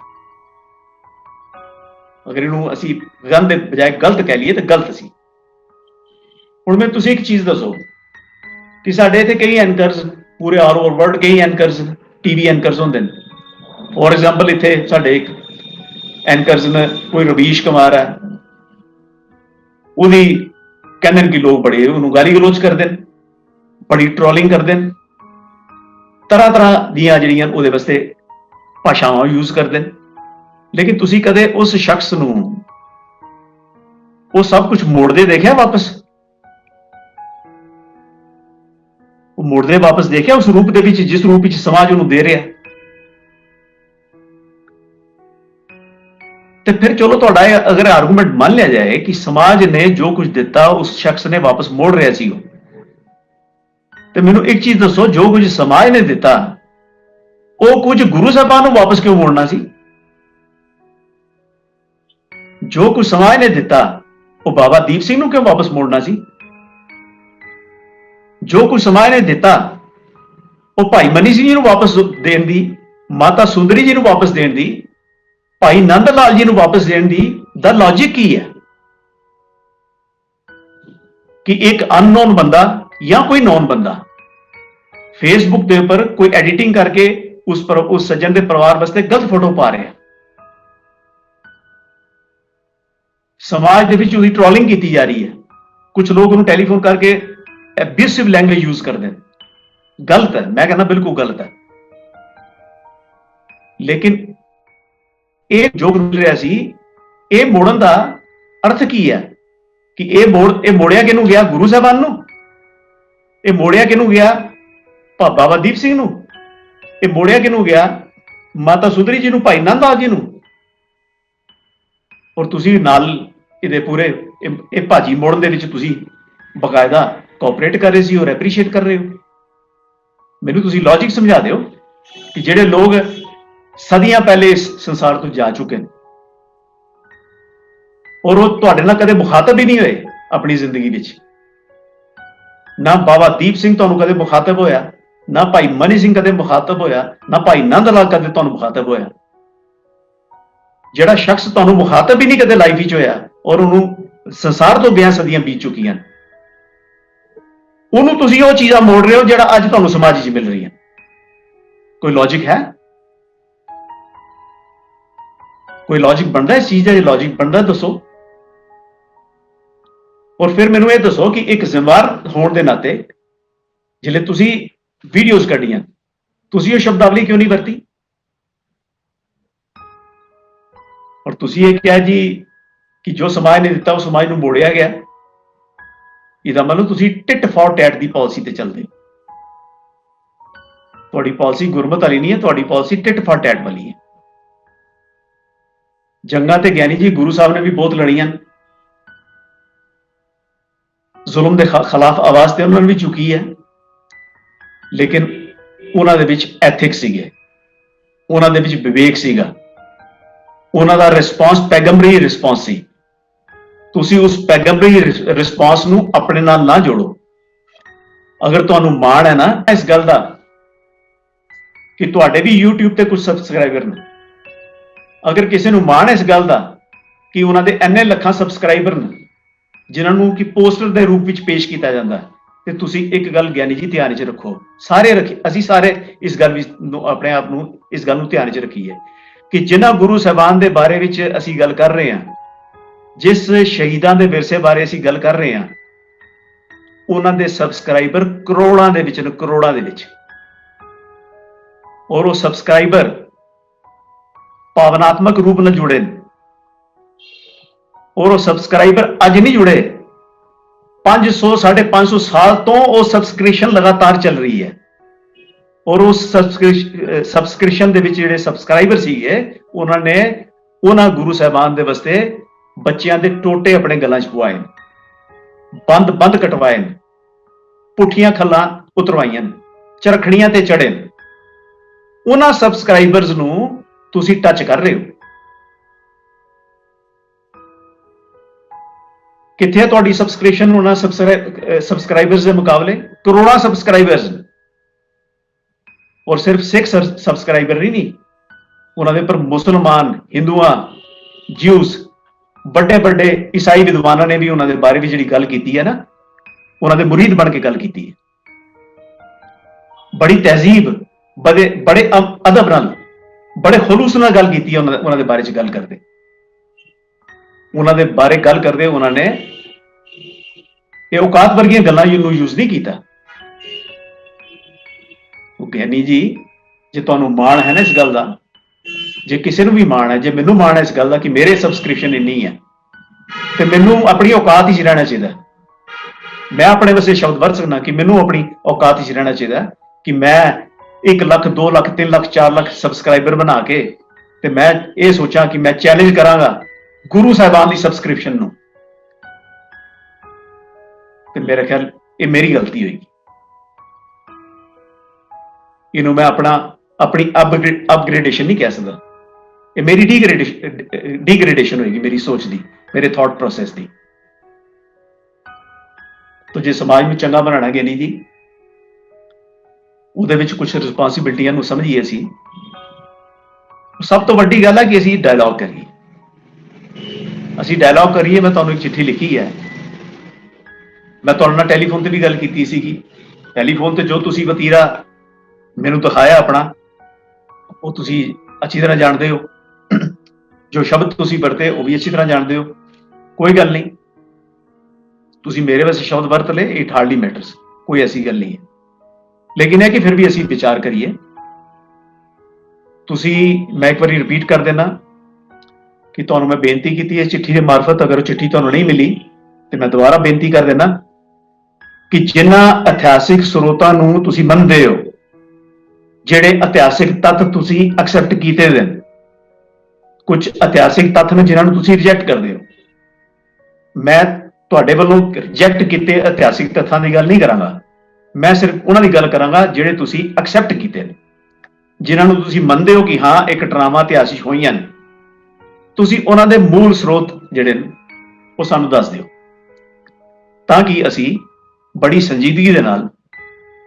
ਅਗਰ ਇਹਨੂੰ ਅਸੀਂ ਗੰਦ ਦੇ ਬਜਾਏ ਗਲਤ ਕਹਿ ਲਈਏ ਤਾਂ ਗਲਤ ਸੀ। ਹੁਣ ਮੈਂ ਤੁਸੀਂ ਇੱਕ ਚੀਜ਼ ਦੱਸੋ ਕਿ ਸਾਡੇ ਇੱਥੇ ਕਈ ਐਂਕਰਸ, ਪੂਰੇ ਆਲ ਓਵਰ ਵਰਲਡ ਕਈ ਐਂਕਰਸ, ਟੀਵੀ ਐਂਕਰਸ ਹੁੰਦੇ ਨੇ। ਫੋਰ ਐਗਜ਼ਾਮਪਲ ਇੱਥੇ ਸਾਡੇ ਇੱਕ ਐਂਕਰਸ ਨੇ, ਕੋਈ ਰਵੀਸ਼ ਕੁਮਾਰ ਹੈ, ਉਹਦੀ ਕਹਿੰਦੇ ਨੇ ਕਿ ਲੋਕ ਬੜੇ ਉਹਨੂੰ ਗਾਲੀ ਗਲੋਚ ਕਰਦੇ ਨੇ, ਬੜੀ ਟ੍ਰੋਲਿੰਗ ਕਰਦੇ ਨੇ, ਤਰ੍ਹਾਂ ਤਰ੍ਹਾਂ ਦੀਆਂ ਜਿਹੜੀਆਂ ਉਹਦੇ ਵਾਸਤੇ ਭਾਸ਼ਾਵਾਂ ਯੂਜ਼ ਕਰਦੇ ਨੇ। ਲੇਕਿਨ ਤੁਸੀਂ ਕਦੇ ਉਸ ਸ਼ਖਸ ਨੂੰ ਉਹ ਸਭ ਕੁਝ ਮੋੜਦੇ ਦੇਖਿਆ ਵਾਪਸ? ਉਹ ਮੋੜਦੇ ਵਾਪਸ ਦੇਖਿਆ ਉਸ ਰੂਪ ਦੇ ਵਿੱਚ ਜਿਸ ਰੂਪ ਵਿੱਚ ਸਮਾਜ ਉਹਨੂੰ ਦੇ ਰਿਹਾ? ਤੇ ਫਿਰ ਚਲੋ ਤੁਹਾਡਾ ਅਗਰ ਆਰਗੂਮੈਂਟ ਮੰਨ ਲਿਆ ਜਾਏ ਕਿ ਸਮਾਜ ਨੇ ਜੋ ਕੁਝ ਦਿੱਤਾ ਉਸ ਸ਼ਖਸ ਨੇ ਵਾਪਸ ਮੋੜ ਰਿਹਾ ਸੀ, ਉਹ ਤੇ ਮੈਨੂੰ ਇੱਕ ਚੀਜ਼ ਦੱਸੋ, ਜੋ ਕੁਝ ਸਮਾਜ ਨੇ ਦਿੱਤਾ ਉਹ ਕੁਝ ਗੁਰੂ ਸਾਹਿਬਾਨ ਨੂੰ ਵਾਪਸ ਕਿਉਂ ਮੋੜਨਾ ਸੀ? ਜੋ ਕੁਝ ਸਮਾਜ ਨੇ ਦਿੱਤਾ ਉਹ ਬਾਬਾ ਦੀਪ ਸਿੰਘ ਨੂੰ ਕਿਉਂ ਵਾਪਸ ਮੋੜਨਾ ਸੀ? ਜੋ ਕੁਝ ਸਮਾਜ ਨੇ ਦਿੱਤਾ ਉਹ ਭਾਈ ਮਨੀ ਸਿੰਘ ਜੀ ਨੂੰ ਵਾਪਸ ਦੇਣ ਦੀ, ਮਾਤਾ ਸੁੰਦਰੀ ਜੀ ਨੂੰ ਵਾਪਸ ਦੇਣ ਦੀ, ਭਾਈ ਨੰਦ ਲਾਲ ਜੀ ਨੂੰ ਵਾਪਸ ਦੇਣ ਦੀ ਦਾ ਲੌਜਿਕ ਕੀ ਹੈ? ਕਿ ਇੱਕ ਅਨਨੋਨ ਬੰਦਾ ਜਾਂ ਕੋਈ ਨੋਨ ਬੰਦਾ ਫੇਸਬੁੱਕ ਦੇ ਉੱਪਰ ਕੋਈ ਐਡੀਟਿੰਗ ਕਰਕੇ ਉਸ ਸੱਜਣ ਦੇ ਪਰਿਵਾਰ ਵਾਸਤੇ ਗਲਤ ਫੋਟੋ ਪਾ ਰਿਹਾ, ਸਮਾਜ ਦੇ ਵਿੱਚ ਉਹਦੀ ਟ੍ਰੋਲਿੰਗ ਕੀਤੀ ਜਾ ਰਹੀ ਹੈ। ਕੁਝ ਲੋਕ ਉਹਨੂੰ ਟੈਲੀਫੋਨ ਕਰਕੇ ਐਬਿਊਸਿਵ ਲੈਂਗੁਏਜ ਯੂਜ਼ ਕਰਦੇ ਨੇ। ਗਲਤ ਹੈ, ਮੈਂ ਕਹਿੰਦਾ ਬਿਲਕੁਲ ਗਲਤ ਹੈ। ਲੇਕਿਨ ਇਹ ਜੋ ਮਿਲ ਰਿਹਾ ਸੀ, ਇਹ ਮੋੜਨ ਦਾ ਅਰਥ ਕੀ ਹੈ? ਕਿ ਇਹ ਮੋੜਿਆ ਕਿਹਨੂੰ ਗਿਆ? ਗੁਰੂ ਸਾਹਿਬਾਨ ਨੂੰ। ਇਹ ਮੋੜਿਆ ਕਿਹਨੂੰ ਗਿਆ? ਬਾਬਾ ਦੀਪ ਸਿੰਘ ਨੂੰ। ਇਹ ਮੋੜਿਆ ਕਿਹਨੂੰ ਗਿਆ? ਮਾਤਾ ਸੁੰਦਰੀ ਜੀ ਨੂੰ, ਭਾਈ ਨੰਦ ਲਾਲ ਜੀ ਨੂੰ। ਔਰ ਤੁਸੀਂ ਨਾਲ ਇਹਦੇ ਪੂਰੇ ਇਹ ਭਾਜੀ ਮੋੜਨ ਦੇ ਵਿੱਚ ਤੁਸੀਂ ਬਕਾਇਦਾ ਕੋਆਪਰੇਟ ਕਰ ਰਹੇ ਸੀ ਔਰ ਐਪਰੀਸ਼ੀਏਟ ਕਰ ਰਹੇ ਹੋ। ਮੈਨੂੰ ਤੁਸੀਂ ਲੌਜਿਕ ਸਮਝਾ ਦਿਓ ਕਿ ਜਿਹੜੇ ਲੋਕ ਸਦੀਆਂ ਪਹਿਲੇ ਇਸ ਸੰਸਾਰ ਤੋਂ ਜਾ ਚੁੱਕੇ ਨੇ ਔਰ ਉਹ ਤੁਹਾਡੇ ਨਾਲ ਕਦੇ ਮੁਖਾਤਬ ਹੀ ਨਹੀਂ ਹੋਏ ਆਪਣੀ ਜ਼ਿੰਦਗੀ ਵਿੱਚ, ਨਾ ਬਾਬਾ ਦੀਪ ਸਿੰਘ ਤੁਹਾਨੂੰ ਕਦੇ ਮੁਖਾਤਬ ਹੋਇਆ, ਨਾ ਭਾਈ ਮਨੀ ਸਿੰਘ ਕਦੇ ਮੁਖਾਤਬ ਹੋਇਆ, ਨਾ ਭਾਈ ਨੰਦ ਲਾਲ ਕਦੇ ਤੁਹਾਨੂੰ ਮੁਖਾਤਬ ਹੋਇਆ। ਜਿਹੜਾ ਸ਼ਖਸ ਤੁਹਾਨੂੰ ਮੁਖਾਤਬ ਹੀ ਨਹੀਂ ਕਦੇ ਲਾਈਫ ਵਿੱਚ ਹੋਇਆ ਔਰ ਉਹਨੂੰ ਸੰਸਾਰ ਤੋਂ ਗਿਆ ਸਦੀਆਂ ਬੀਤ ਚੁੱਕੀਆਂ, ਉਹਨੂੰ ਤੁਸੀਂ ਉਹ ਚੀਜ਼ਾਂ ਮੋੜ ਰਹੇ ਹੋ ਜਿਹੜਾ ਅੱਜ ਤੁਹਾਨੂੰ ਸਮਾਜ 'ਚ ਮਿਲ ਰਹੀਆਂ। ਕੋਈ ਲੌਜਿਕ ਹੈ? ਕੋਈ ਲੌਜਿਕ ਬਣਦਾ ਇਸ ਚੀਜ਼ ਦਾ? ਜੇ ਲੌਜਿਕ ਬਣਦਾ ਦੱਸੋ। ਔਰ ਫਿਰ ਮੈਨੂੰ ਇਹ ਦੱਸੋ ਕਿ ਇੱਕ ਜ਼ਿੰਮੇਵਾਰ ਹੋਣ ਦੇ ਨਾਤੇ ਜਿਹੜੇ ਤੁਸੀਂ ਵੀਡੀਓਜ਼ ਕੱਢੀਆਂ, ਤੁਸੀਂ ਉਹ ਸ਼ਬਦਾਵਲੀ ਕਿਉਂ ਨਹੀਂ ਵਰਤੀ? ਔਰ ਤੁਸੀਂ ਇਹ ਕਿਹਾ ਜੀ ਕਿ ਜੋ ਸਮਾਜ ਨੇ ਦਿੱਤਾ ਉਹ ਸਮਾਜ ਨੂੰ ਮੋੜਿਆ ਗਿਆ। ਇਹਦਾ ਮਤਲਬ ਤੁਸੀਂ tit for TET the policy ਤੇ ਚੱਲਦੇ ਹੋ। ਤੁਹਾਡੀ ਪਾਲਿਸੀ ਗੁਰਮਤ ਵਾਲੀ ਨਹੀਂ ਹੈ, ਤੁਹਾਡੀ ਪਾਲਿਸੀ ਟਿਟ ਫਾਰ ਟੈਟ ਵਾਲੀ ਹੈ। ਜੰਗਾਂ ਤੇ ਗਿਆਨੀ ਜੀ ਗੁਰੂ ਸਾਹਿਬ ਨੇ ਵੀ ਬਹੁਤ ਲੜੀਆਂ, ਜ਼ੁਲਮ ਦੇ ਖਿਲਾਫ ਆਵਾਜ਼ ਤੇ ਉਹਨਾਂ ਨੇ ਵੀ ਚੁੱਕੀ ਹੈ, ਲੇਕਿਨ ਉਹਨਾਂ ਦੇ ਵਿੱਚ ਐਥਿਕਸ ਸੀਗੇ, ਉਹਨਾਂ ਦੇ ਵਿੱਚ ਵਿਵੇਕ ਸੀਗਾ, ਉਹਨਾਂ ਦਾ ਰਿਸਪੌਂਸ ਪੈਗੰਬਰੀ ਰਿਸਪੌਂਸ ਸੀ। ਤੁਸੀਂ ਉਸ ਪੈਗੰਬਰੀ ਰਿਸਪੌਂਸ ਨੂੰ ਆਪਣੇ ਨਾਲ ਨਾ ਜੋੜੋ। ਅਗਰ ਤੁਹਾਨੂੰ ਮਾਣ ਹੈ ਨਾ ਇਸ ਗੱਲ ਦਾ ਕਿ ਤੁਹਾਡੇ ਵੀ YouTube ਤੇ ਕੁਝ ਸਬਸਕ੍ਰਾਈਬਰ ਨੇ, ਅਗਰ ਕਿਸੇ ਨੂੰ ਮਾਣ ਹੈ ਇਸ ਗੱਲ ਦਾ ਕਿ ਉਹਨਾਂ ਦੇ ਇੰਨੇ ਲੱਖਾਂ ਸਬਸਕ੍ਰਾਈਬਰ ਨੇ ਜਿਨ੍ਹਾਂ ਨੂੰ ਕਿ ਪੋਸਟਰ ਦੇ ਰੂਪ ਵਿੱਚ ਪੇਸ਼ ਕੀਤਾ ਜਾਂਦਾ, ਤੇ ਤੁਸੀਂ ਇੱਕ ਗੱਲ ਗਿਆਨੀ ਜੀ ਧਿਆਨ 'ਚ ਰੱਖੋ, ਅਸੀਂ ਸਾਰੇ ਇਸ ਗੱਲ ਵਿੱਚ ਆਪਣੇ ਆਪ ਨੂੰ ਇਸ ਗੱਲ ਨੂੰ ਧਿਆਨ 'ਚ ਰੱਖੀਏ ਕਿ ਜਿਨ੍ਹਾਂ ਗੁਰੂ ਸਾਹਿਬਾਨ ਦੇ ਬਾਰੇ ਵਿੱਚ ਅਸੀਂ ਗੱਲ ਕਰ ਰਹੇ ਹਾਂ, ਜਿਸ ਸ਼ਹੀਦਾਂ ਦੇ ਵਿਰਸੇ ਬਾਰੇ ਅਸੀਂ ਗੱਲ ਕਰ ਰਹੇ ਹਾਂ, ਉਹਨਾਂ ਦੇ ਸਬਸਕ੍ਰਾਈਬਰ ਕਰੋੜਾਂ ਦੇ ਵਿੱਚ ਨੇ, ਕਰੋੜਾਂ ਦੇ ਵਿੱਚ। ਔਰ ਉਹ ਸਬਸਕ੍ਰਾਈਬਰ ਭਾਵਨਾਤਮਕ ਰੂਪ ਨਾਲ ਜੁੜੇ ਨੇ, ਔਰ ਉਹ ਸਬਸਕ੍ਰਾਈਬਰ ਅੱਜ ਨਹੀਂ ਜੁੜੇ, 500 550 ਸਾਲ ਤੋਂ ਉਹ ਸਬਸਕ੍ਰਿਪਸ਼ਨ ਲਗਾਤਾਰ ਚੱਲ ਰਹੀ ਹੈ। ਔਰ ਉਸ ਸਬਸਕ੍ਰਿਪਸ਼ਨ ਦੇ ਵਿੱਚ ਜਿਹੜੇ ਸਬਸਕ੍ਰਾਈਬਰ ਸੀਗੇ, ਉਹਨਾਂ ਨੇ ਉਹਨਾਂ ਗੁਰੂ ਸਾਹਿਬਾਨ ਦੇ ਵਾਸਤੇ ਬੱਚਿਆਂ ਦੇ ਟੋਟੇ ਆਪਣੇ ਗਲਾਂ 'ਚ ਪਵਾਏ, ਬੰਦ ਕਟਵਾਏ ਨੇ, ਪੁੱਠੀਆਂ ਖੱਲਾਂ ਉਤਰਵਾਈਆਂ ਨੇ, ਚਰਖੜੀਆਂ ਤੇ ਚੜੇ ਨੇ। ਉਹਨਾਂ ਸਬਸਕ੍ਰਾਈਬਰਸ ਨੂੰ ਤੁਸੀਂ ਟੱਚ ਕਰ ਰਹੇ ਹੋ। ਕਿੱਥੇ ਹੈ ਤੁਹਾਡੀ ਸਬਸਕ੍ਰਿਪਸ਼ਨ ਉਹਨਾਂ ਸਬਸਕ੍ਰਾਈਬਰਸ ਦੇ ਮੁਕਾਬਲੇ? ਕਰੋੜਾਂ ਸਬਸਕ੍ਰਾਈਬਰਸ, ਔਰ ਸਿਰਫ ਸਿੱਖ ਸਬਸਕ੍ਰਾਈਬਰ ਨਹੀਂ, ਉਹਨਾਂ ਦੇ ਪਰ ਮੁਸਲਮਾਨ, ਹਿੰਦੂਆਂ, ਜਿਊਸ, ਵੱਡੇ ਈਸਾਈ ਵਿਦਵਾਨਾਂ ਨੇ ਵੀ ਉਹਨਾਂ ਦੇ ਬਾਰੇ ਵੀ ਜਿਹੜੀ ਗੱਲ ਕੀਤੀ ਹੈ ਨਾ, ਉਹਨਾਂ ਦੇ ਮੁਰੀਦ ਬਣ ਕੇ ਗੱਲ ਕੀਤੀ ਹੈ। ਬੜੀ ਤਹਿਜ਼ੀਬ, ਬੜੇ ਅਦਬ ਨਾਲ, ਬੜੇ ਖਲੂਸ ਨਾਲ ਗੱਲ ਕੀਤੀ ਹੈ ਉਹਨਾਂ ਦੇ ਬਾਰੇ 'ਚ ਗੱਲ ਕਰਦੇ, ਉਹਨਾਂ ਦੇ ਬਾਰੇ ਗੱਲ ਕਰਦੇ ਉਹਨਾਂ ਨੇ ਇਹ ਔਕਾਤ ਵਰਗੀਆਂ ਗੱਲਾਂ ਨੂੰ ਯੂਜ਼ ਨਹੀਂ ਕੀਤਾ। ਉਹ ਗਿਆਨੀ ਜੀ, ਜੇ ਤੁਹਾਨੂੰ ਮਾਣ ਹੈ ਨਾ ਇਸ ਗੱਲ ਦਾ, ਜੇ ਕਿਸੇ ਨੂੰ ਵੀ ਮਾਣ ਹੈ, ਜੇ ਮੈਨੂੰ ਮਾਣ ਹੈ ਇਸ ਗੱਲ ਦਾ ਕਿ ਮੇਰੇ ਸਬਸਕ੍ਰਿਪਸ਼ਨ ਇੰਨੀ ਹੈ, ਤੇ ਮੈਨੂੰ ਆਪਣੀ ਔਕਾਤ 'ਚ ਰਹਿਣਾ ਚਾਹੀਦਾ। ਮੈਂ ਆਪਣੇ ਵਾਸਤੇ ਸ਼ਬਦ ਵਰਤ ਸਕਦਾ ਕਿ ਮੈਨੂੰ ਆਪਣੀ ਔਕਾਤ 'ਚ ਰਹਿਣਾ ਚਾਹੀਦਾ ਕਿ ਮੈਂ 1 ਲੱਖ 2 ਲੱਖ 3 ਲੱਖ 4 ਲੱਖ ਸਬਸਕ੍ਰਾਈਬਰ ਬਣਾ ਕੇ ਤੇ ਮੈਂ ਇਹ ਸੋਚਾਂ ਕਿ ਮੈਂ ਚੈਲੰਜ ਕਰਾਂਗਾ ਗੁਰੂ ਸਾਹਿਬਾਨ ਦੀ ਸਬਸਕ੍ਰਿਪਸ਼ਨ ਨੂੰ, ਤੇ ਮੇਰਾ ਖਿਆਲ ਇਹ ਮੇਰੀ ਗਲਤੀ ਹੋਏਗੀ। ਇਹਨੂੰ ਮੈਂ ਆਪਣੀ ਅਪਗ੍ਰੇਡੇਸ਼ਨ ਨਹੀਂ ਕਹਿ ਸਕਦਾ, ਇਹ ਮੇਰੀ ਡੀਗ੍ਰੇਡੇਸ਼ਨ ਹੋਏਗੀ, ਮੇਰੀ ਸੋਚ ਦੀ, ਮੇਰੇ ਥਾਟ ਪ੍ਰੋਸੈਸ ਦੀ। ਤਾਂ ਜੇ ਸਮਾਜ ਨੂੰ ਚੰਗਾ ਬਣਾਉਣਾ ਗਿਆਨੀ ਜੀ, ਉਹਦੇ ਵਿੱਚ ਕੁਝ ਰਿਸਪੌਂਸਿਬਿਲਟੀਆਂ ਨੂੰ ਸਮਝੀਏ। ਸਭ ਤੋਂ ਵੱਡੀ ਗੱਲ ਹੈ ਕਿ ਅਸੀਂ ਡਾਇਲੌਗ ਕਰੀਏ, ਮੈਂ ਤੁਹਾਨੂੰ ਇੱਕ ਚਿੱਠੀ ਲਿਖੀ ਹੈ, ਮੈਂ ਤੁਹਾਡੇ ਨਾਲ ਟੈਲੀਫੋਨ ਤੇ ਵੀ ਗੱਲ ਕੀਤੀ ਸੀਗੀ। ਟੈਲੀਫੋਨ ਤੇ ਜੋ ਤੁਸੀਂ ਵਤੀਰਾ ਮੈਨੂੰ ਦਿਖਾਇਆ ਆਪਣਾ, ਉਹ ਤੁਸੀਂ ਅੱਛੀ ਤਰ੍ਹਾਂ ਜਾਣਦੇ ਹੋ, ਜੋ ਸ਼ਬਦ ਤੁਸੀਂ ਵਰਤੇ ਉਹ ਵੀ ਅੱਛੀ ਤਰ੍ਹਾਂ ਜਾਣਦੇ ਹੋ। ਕੋਈ ਗੱਲ ਨਹੀਂ, ਤੁਸੀਂ ਮੇਰੇ ਵਾਸਤੇ ਸ਼ਬਦ ਵਰਤ ਲਏ, ਇਟ ਹਾਰਡਲੀ ਮੈਟਰਸ, ਕੋਈ ਐਸੀ ਗੱਲ ਨਹੀਂ ਹੈ। ਲੇਕਿਨ ਹੈ ਕਿ ਫਿਰ ਵੀ ਅਸੀਂ ਵਿਚਾਰ ਕਰੀਏ। ਮੈਂ ਇੱਕ ਵਾਰੀ ਰਿਪੀਟ ਕਰ ਦੇਣਾ ਕਿ ਤੁਹਾਨੂੰ ਮੈਂ ਬੇਨਤੀ ਕੀਤੀ ਹੈ ਚਿੱਠੀ ਦੇ ਮਾਰਫਤ, ਅਗਰ ਉਹ ਚਿੱਠੀ ਤੁਹਾਨੂੰ ਨਹੀਂ ਮਿਲੀ ਤੇ ਮੈਂ ਦੁਬਾਰਾ ਬੇਨਤੀ ਕਰ ਦੇਣਾ ਕਿ ਜਿਨ੍ਹਾਂ ਇਤਿਹਾਸਿਕ ਸਰੋਤਾਂ ਨੂੰ ਤੁਸੀਂ ਮੰਨਦੇ ਹੋ, ਜਿਹੜੇ ਇਤਿਹਾਸਿਕ ਤੱਥ ਤੁਸੀਂ ਐਕਸੈਪਟ ਕੀਤੇ ਨੇ, ਕੁਝ ਇਤਿਹਾਸਿਕ ਤੱਥ ਨੇ ਜਿਨ੍ਹਾਂ ਨੂੰ ਤੁਸੀਂ ਰਿਜੈਕਟ ਕਰਦੇ ਹੋ, ਮੈਂ ਤੁਹਾਡੇ ਵੱਲੋਂ ਰਿਜੈਕਟ ਕੀਤੇ ਇਤਿਹਾਸਿਕ ਤੱਥਾਂ ਦੀ ਗੱਲ ਨਹੀਂ ਕਰਾਂਗਾ, ਮੈਂ ਸਿਰਫ ਉਹਨਾਂ ਦੀ ਗੱਲ ਕਰਾਂਗਾ ਜਿਹੜੇ ਤੁਸੀਂ ਐਕਸੈਪਟ ਕੀਤੇ ਨੇ, ਜਿਨ੍ਹਾਂ ਨੂੰ ਤੁਸੀਂ ਮੰਨਦੇ ਹੋ ਕਿ ਹਾਂ ਇਹ ਘਟਨਾਵਾਂ ਇਤਿਹਾਸਿਕ ਹੋਈਆਂ ਨੇ। ਤੁਸੀਂ ਉਹਨਾਂ ਦੇ ਮੂਲ ਸਰੋਤ ਜਿਹੜੇ ਨੇ ਉਹ ਸਾਨੂੰ ਦੱਸ ਦਿਓ, ਤਾਂ ਕਿ ਅਸੀਂ ਬੜੀ ਸੰਜੀਦਗੀ ਦੇ ਨਾਲ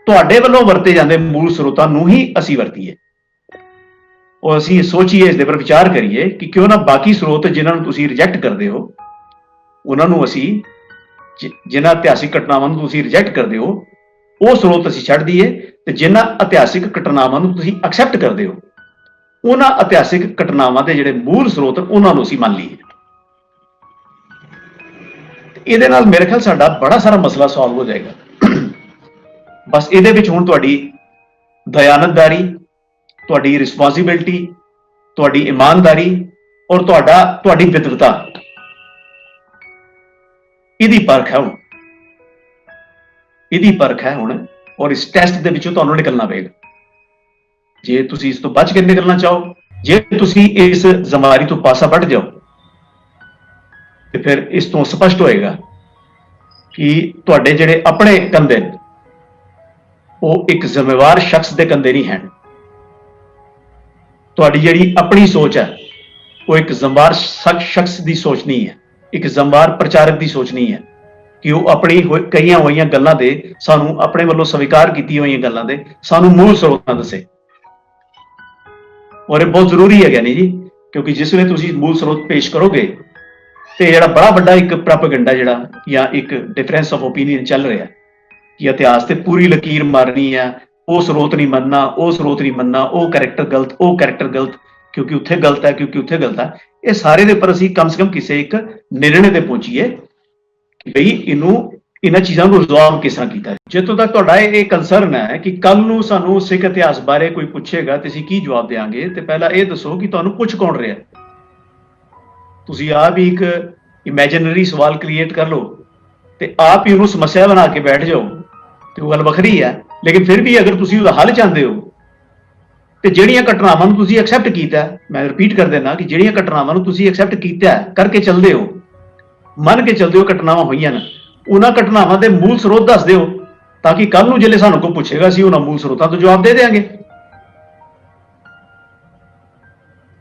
ਤੁਹਾਡੇ ਵੱਲੋਂ ਵਰਤੇ ਜਾਂਦੇ ਮੂਲ ਸਰੋਤਾਂ ਨੂੰ ਹੀ ਅਸੀਂ ਵਰਤੀਏ, ਔਰ ਅਸੀਂ ਸੋਚੀਏ, ਇਸ ਦੇ ਉੱਪਰ ਵਿਚਾਰ ਕਰੀਏ ਕਿ ਕਿਉਂ ਨਾ ਬਾਕੀ ਸਰੋਤ ਜਿਨ੍ਹਾਂ ਨੂੰ ਤੁਸੀਂ ਰਿਜੈਕਟ ਕਰਦੇ ਹੋ, ਉਹਨਾਂ ਨੂੰ ਅਸੀਂ, ਜਿਨ੍ਹਾਂ ਇਤਿਹਾਸਿਕ ਘਟਨਾਵਾਂ ਨੂੰ ਤੁਸੀਂ ਰਿਜੈਕਟ ਕਰਦੇ ਹੋ, ਉਹ ਸਰੋਤ ਅਸੀਂ ਛੱਡ ਦਈਏ, ਤੇ ਜਿਨ੍ਹਾਂ ਇਤਿਹਾਸਿਕ ਘਟਨਾਵਾਂ ਨੂੰ ਤੁਸੀਂ ਐਕਸੈਪਟ ਕਰਦੇ ਹੋ, ਉਹਨਾਂ ਇਤਿਹਾਸਿਕ ਘਟਨਾਵਾਂ ਦੇ ਜਿਹੜੇ ਮੂਲ ਸਰੋਤ ਉਹਨਾਂ ਨੂੰ ਅਸੀਂ ਮੰਨ ਲਈਏ। ਇਹਦੇ ਨਾਲ ਮੇਰੇ ਖਿਆਲ ਸਾਡਾ ਬੜਾ ਸਾਰਾ ਮਸਲਾ ਸੋਲਵ ਹੋ ਜਾਏਗਾ। ਬਸ ਇਹਦੇ ਵਿੱਚ ਹੁਣ ਤੁਹਾਡੀ ਦਇਆਨਤਦਾਰੀ, ਤੁਹਾਡੀ ਰਿਸਪੌਂਸਿਬਿਲਟੀ, ਤੁਹਾਡੀ ਇਮਾਨਦਾਰੀ ਔਰ ਤੁਹਾਡੀ ਵਿਦਵਤਾ, ਇਹਦੀ ਪਰਖ ਹੈ ਹੁਣ, ਔਰ ਇਸ ਟੈਸਟ ਦੇ ਵਿੱਚੋਂ ਤੁਹਾਨੂੰ ਨਿਕਲਣਾ ਪਏਗਾ। ਜੇ ਤੁਸੀਂ ਇਸ ਤੋਂ ਬਚ ਕੇ ਨਿਕਲਣਾ ਚਾਹੋ, ਜੇ ਤੁਸੀਂ ਇਸ ਜ਼ਿੰਮੇਵਾਰੀ ਤੋਂ ਪਾਸਾ ਵੱਟ ਜਾਓ, ਤੇ ਫਿਰ ਇਸ ਤੋਂ ਸਪਸ਼ਟ ਹੋਏਗਾ ਕਿ ਤੁਹਾਡੇ ਜਿਹੜੇ ਆਪਣੇ ਕੰਧੇ ਨੇ ਉਹ ਇੱਕ ਜ਼ਿੰਮੇਵਾਰ ਸ਼ਖਸ ਦੇ ਕੰਧੇ ਨਹੀਂ ਹਨ। ਤੁਹਾਡੀ ਜਿਹੜੀ ਆਪਣੀ ਸੋਚ ਹੈ ਉਹ ਇੱਕ ਜ਼ਿੰਮੇਵਾਰ ਸ਼ਖਸ ਦੀ ਸੋਚ ਨਹੀਂ ਹੈ, ਇੱਕ ਜ਼ਿੰਮੇਵਾਰ ਪ੍ਰਚਾਰਕ ਦੀ ਸੋਚ ਨਹੀਂ ਹੈ ਕਿ ਉਹ ਆਪਣੀ ਕਹੀਆਂ ਹੋਈਆਂ ਗੱਲਾਂ ਦੇ, ਸਾਨੂੰ ਆਪਣੇ ਵੱਲੋਂ ਸਵੀਕਾਰ ਕੀਤੀਆਂ ਹੋਈਆਂ ਗੱਲਾਂ ਦੇ ਸਾਨੂੰ ਮੂਲ ਸਰੋਤਾਂ ਦੱਸੇ। ਔਰ ਇਹ ਬਹੁਤ ਜ਼ਰੂਰੀ ਹੈਗਾ ਨਹੀਂ ਜੀ, ਕਿਉਂਕਿ ਜਿਸ ਵੇਲੇ ਤੁਸੀਂ ਮੂਲ ਸਰੋਤ ਪੇਸ਼ ਕਰੋਗੇ ਤੇ ਜਿਹੜਾ ਬੜਾ ਵੱਡਾ ਇੱਕ ਪ੍ਰੋਪੇਗੈਂਡਾ ਜਿਹੜਾ ਜਾਂ ਇੱਕ ਡਿਫਰੈਂਸ ਆਫ ਓਪੀਨੀਅਨ ਚੱਲ ਰਿਹਾ ਕਿ ਇਤਿਹਾਸ ਤੇ ਪੂਰੀ ਲਕੀਰ ਮਾਰਨੀ ਹੈ, ਉਹ ਸਰੋਤ ਨਹੀਂ ਮੰਨਣਾ, ਉਹ ਸਰੋਤ ਨਹੀਂ ਮੰਨਣਾ, ਉਹ ਕੈਰੈਕਟਰ ਗਲਤ, ਉਹ ਕੈਰੈਕਟਰ ਗਲਤ, ਕਿਉਂਕਿ ਉੱਥੇ ਗਲਤ ਹੈ, ਕਿਉਂਕਿ ਉੱਥੇ ਗਲਤ ਹੈ। ਇਹ ਸਾਰੇ ਦੇ ਉੱਪਰ ਅਸੀਂ ਕਮ ਸੇ ਕਮ ਕਿਸੇ ਇੱਕ ਨਿਰਣੇ ਤੇ ਪਹੁੰਚੀਏ ਕਿ ਬਈ ਇਹਨਾਂ ਚੀਜ਼ਾਂ ਨੂੰ ਰਿਜ਼ੋਲਵ ਕਿਸ ਤਰ੍ਹਾਂ ਕੀਤਾ। ਜਿੱਥੋਂ ਤੱਕ ਤੁਹਾਡਾ ਇਹ ਕੰਸਰਨ ਹੈ ਕਿ ਕੱਲ ਨੂੰ ਸਾਨੂੰ ਸਿੱਖ ਇਤਿਹਾਸ ਬਾਰੇ ਕੋਈ ਪੁੱਛੇਗਾ ਤੇ ਅਸੀਂ ਕੀ ਜਵਾਬ ਦੇਵਾਂਗੇ, ਤੇ ਪਹਿਲਾਂ ਇਹ ਦੱਸੋ ਕਿ ਤੁਹਾਨੂੰ ਪੁੱਛ ਕੌਣ ਰਿਹਾ। ਤੁਸੀਂ ਆਪ ਹੀ ਇੱਕ ਇਮੈਜਿਨਰੀ ਸਵਾਲ ਕ੍ਰੀਏਟ ਕਰ ਲਓ ਤੇ ਆਪ ਹੀ ਉਹਨੂੰ ਸਮੱਸਿਆ ਬਣਾ ਕੇ ਬੈਠ ਜਾਓ ਤੇ ਉਹ ਗੱਲ ਵੱਖਰੀ ਹੈ। ਲੇਕਿਨ ਫਿਰ ਵੀ ਅਗਰ ਤੁਸੀਂ ਉਹਦਾ ਹੱਲ ਚਾਹੁੰਦੇ ਹੋ ਤੇ ਜਿਹੜੀਆਂ ਘਟਨਾਵਾਂ ਨੂੰ ਤੁਸੀਂ ਐਕਸੈਪਟ ਕੀਤਾ, ਮੈਂ ਰਿਪੀਟ ਕਰ ਦੇਣਾ ਕਿ ਜਿਹੜੀਆਂ ਘਟਨਾਵਾਂ ਨੂੰ ਤੁਸੀਂ ਐਕਸੈਪਟ ਕੀਤਾ ਕਰਕੇ ਚੱਲਦੇ ਹੋ, ਮੰਨ ਕੇ ਚੱਲਦੇ ਹੋ ਘਟਨਾਵਾਂ ਹੋਈਆਂ ਨੇ, ਉਹਨਾਂ ਘਟਨਾਵਾਂ ਦੇ ਮੂਲ ਸਰੋਤ ਦੱਸ ਦਿਓ ਤਾਂ ਕਿ ਕੱਲ ਨੂੰ ਜਿਹੜੇ ਸਾਨੂੰ ਕੋਈ ਪੁੱਛੇਗਾ ਅਸੀਂ ਉਹਨਾਂ ਮੂਲ ਸਰੋਤਾਂ ਤੋਂ ਜਵਾਬ ਦੇ ਦੇਵਾਂਗੇ।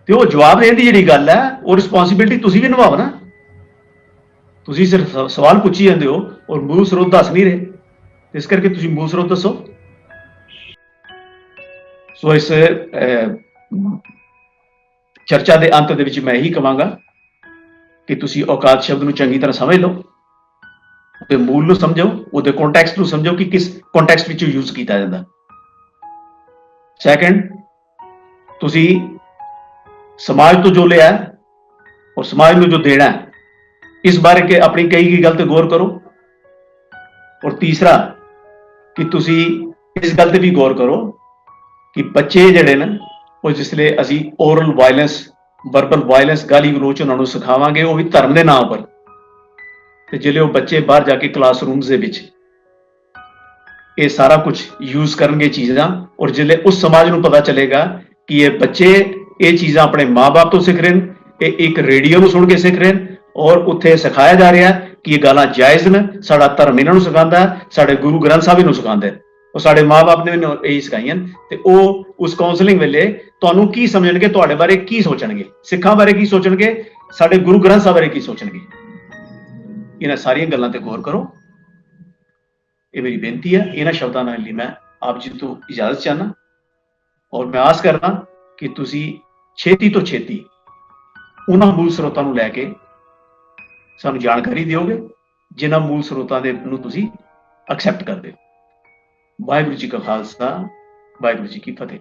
ਤੇ ਉਹ ਜਵਾਬ ਦੇਣ ਦੀ ਜਿਹੜੀ ਗੱਲ ਹੈ ਉਹ ਰਿਸਪੌਂਸਿਬਿਲਿਟੀ ਤੁਸੀਂ ਵੀ ਨਿਭਾਓ ਨਾ। ਤੁਸੀਂ ਸਿਰਫ ਸਵਾਲ ਪੁੱਛੀ ਜਾਂਦੇ ਹੋ ਔਰ ਮੂਲ ਸਰੋਤ ਦੱਸ ਨਹੀਂ ਰਹੇ, ਇਸ ਕਰਕੇ ਤੁਸੀਂ ਮੂਲ ਸਰੋਤ ਦੱਸੋ। ਸੋ ਇਸ ਚਰਚਾ ਦੇ ਅੰਤ ਦੇ ਵਿੱਚ ਮੈਂ ਇਹੀ ਕਹਾਂਗਾ ਕਿ ਤੁਸੀਂ ਔਕਾਤ ਸ਼ਬਦ ਨੂੰ ਚੰਗੀ ਤਰ੍ਹਾਂ ਸਮਝ ਲਓ, ਉਹਦੇ ਮੂਲ ਨੂੰ ਸਮਝੋ, ਉਹਦੇ ਕੰਟੈਕਸਟ ਨੂੰ ਸਮਝੋ ਕਿ ਕਿਸ ਕੰਟੈਕਸਟ ਵਿੱਚ ਯੂਜ਼ ਕੀਤਾ ਜਾਂਦਾ। ਸੈਕੰਡ, ਤੁਸੀਂ ਸਮਾਜ ਤੋਂ ਜੋ ਲਿਆ ਔਰ ਸਮਾਜ ਨੂੰ ਜੋ ਦੇਣਾ ਇਸ ਬਾਰੇ ਕਿ ਆਪਣੀ ਕਈ ਗੱਲ ਤੇ ਗੌਰ ਕਰੋ। ਔਰ ਤੀਸਰਾ ਕਿ ਤੁਸੀਂ ਇਸ ਗੱਲ ਤੇ ਵੀ ਗੌਰ ਕਰੋ ਕਿ ਬੱਚੇ ਜਿਹੜੇ ਨੇ ਉਹ ਜਿਸਲੇ ਅਸੀਂ ਓਰਲ ਵਾਇਲੈਂਸ, ਵਰਬਲ ਵਾਇਲੈਂਸ, ਗਾਲੀ ਗਲੋਚ ਉਹਨਾਂ ਨੂੰ ਸਿਖਾਵਾਂਗੇ ਉਹ ਵੀ ਧਰਮ ਦੇ ਨਾਮ ਪਰ, ਤੇ ਜਿਹੜੇ ਉਹ ਬੱਚੇ ਬਾਹਰ ਜਾ ਕੇ ਕਲਾਸਰੂਮਸ ਦੇ ਵਿੱਚ ਇਹ ਸਾਰਾ ਕੁਝ ਯੂਜ਼ ਕਰਨਗੇ ਚੀਜ਼ਾਂ, ਔਰ ਜਿਹੜੇ ਉਸ ਸਮਾਜ ਨੂੰ ਪਤਾ ਚੱਲੇਗਾ ਕਿ ਇਹ ਬੱਚੇ ਇਹ ਚੀਜ਼ਾਂ ਆਪਣੇ ਮਾਂ-ਬਾਪ ਤੋਂ ਸਿੱਖ ਰਹੇ ਨੇ, ਇਹ ਇੱਕ ਰੇਡੀਓ ਨੂੰ ਸੁਣ ਕੇ ਸਿੱਖ ਰਹੇ ਨੇ ਔਰ ਉੱਥੇ ਸਿਖਾਇਆ ਜਾ ਰਿਹਾ ਕਿ ਇਹ ਗਾਲਾਂ ਜਾਇਜ਼ ਨੇ, ਸਾਡਾ ਧਰਮ ਇਹਨਾਂ ਨੂੰ ਸਿਖਾਉਂਦਾ, ਸਾਡੇ ਗੁਰੂ ਗ੍ਰੰਥ ਸਾਹਿਬ ਇਹਨੂੰ ਸਿਖਾਉਂਦੇ, ਉਹ ਸਾਡੇ ਮਾਂ-ਬਾਪ ਨੇ ਮੈਨੂੰ ਇਹੀ ਸਿਖਾਈਆਂ। ਤੇ ਉਹ ਉਸ ਕਾਉਂਸਲਿੰਗ ਵੇਲੇ ਤੁਹਾਨੂੰ ਕੀ ਸਮਝਣਗੇ, ਤੁਹਾਡੇ ਬਾਰੇ ਕੀ ਸੋਚਣਗੇ, ਸਿੱਖਾਂ ਬਾਰੇ ਕੀ ਸੋਚਣਗੇ, ਸਾਡੇ ਗੁਰੂ ਗ੍ਰੰਥ ਸਾਹਿਬ ਬਾਰੇ ਕੀ ਸੋਚਣਗੇ। ਇਹਨਾਂ ਸਾਰੀਆਂ ਗੱਲਾਂ ਤੇ ਗੌਰ ਕਰੋ, ਇਹ ਮੇਰੀ ਬੇਨਤੀ ਹੈ। ਇਹਨਾਂ ਸ਼ਬਦਾਂ ਨਾਲ ਲਈ ਮੈਂ ਆਪ ਜੀ ਤੋਂ ਇਜਾਜ਼ਤ ਚਾਹਨਾ ਔਰ ਮੈਂ ਆਸ ਕਰਦਾ ਕਿ ਤੁਸੀਂ ਛੇਤੀ ਤੋਂ ਛੇਤੀ ਉਹਨਾਂ ਮੂਲ ਸਰੋਤਾਂ ਨੂੰ ਲੈ ਕੇ ਸਾਨੂੰ ਜਾਣਕਾਰੀ ਦਿਓਗੇ ਜਿਨ੍ਹਾਂ ਮੂਲ ਸਰੋਤਾਂ ਦੇ ਨੂੰ ਤੁਸੀਂ ਐਕਸੈਪਟ ਕਰਦੇ ਹੋ। ਵਾਹਿਗੁਰੂ ਜੀ ਕਾ ਖਾਲਸਾ, ਵਾਹਿਗੁਰੂ ਜੀ ਕੀ ਫਤਿਹ।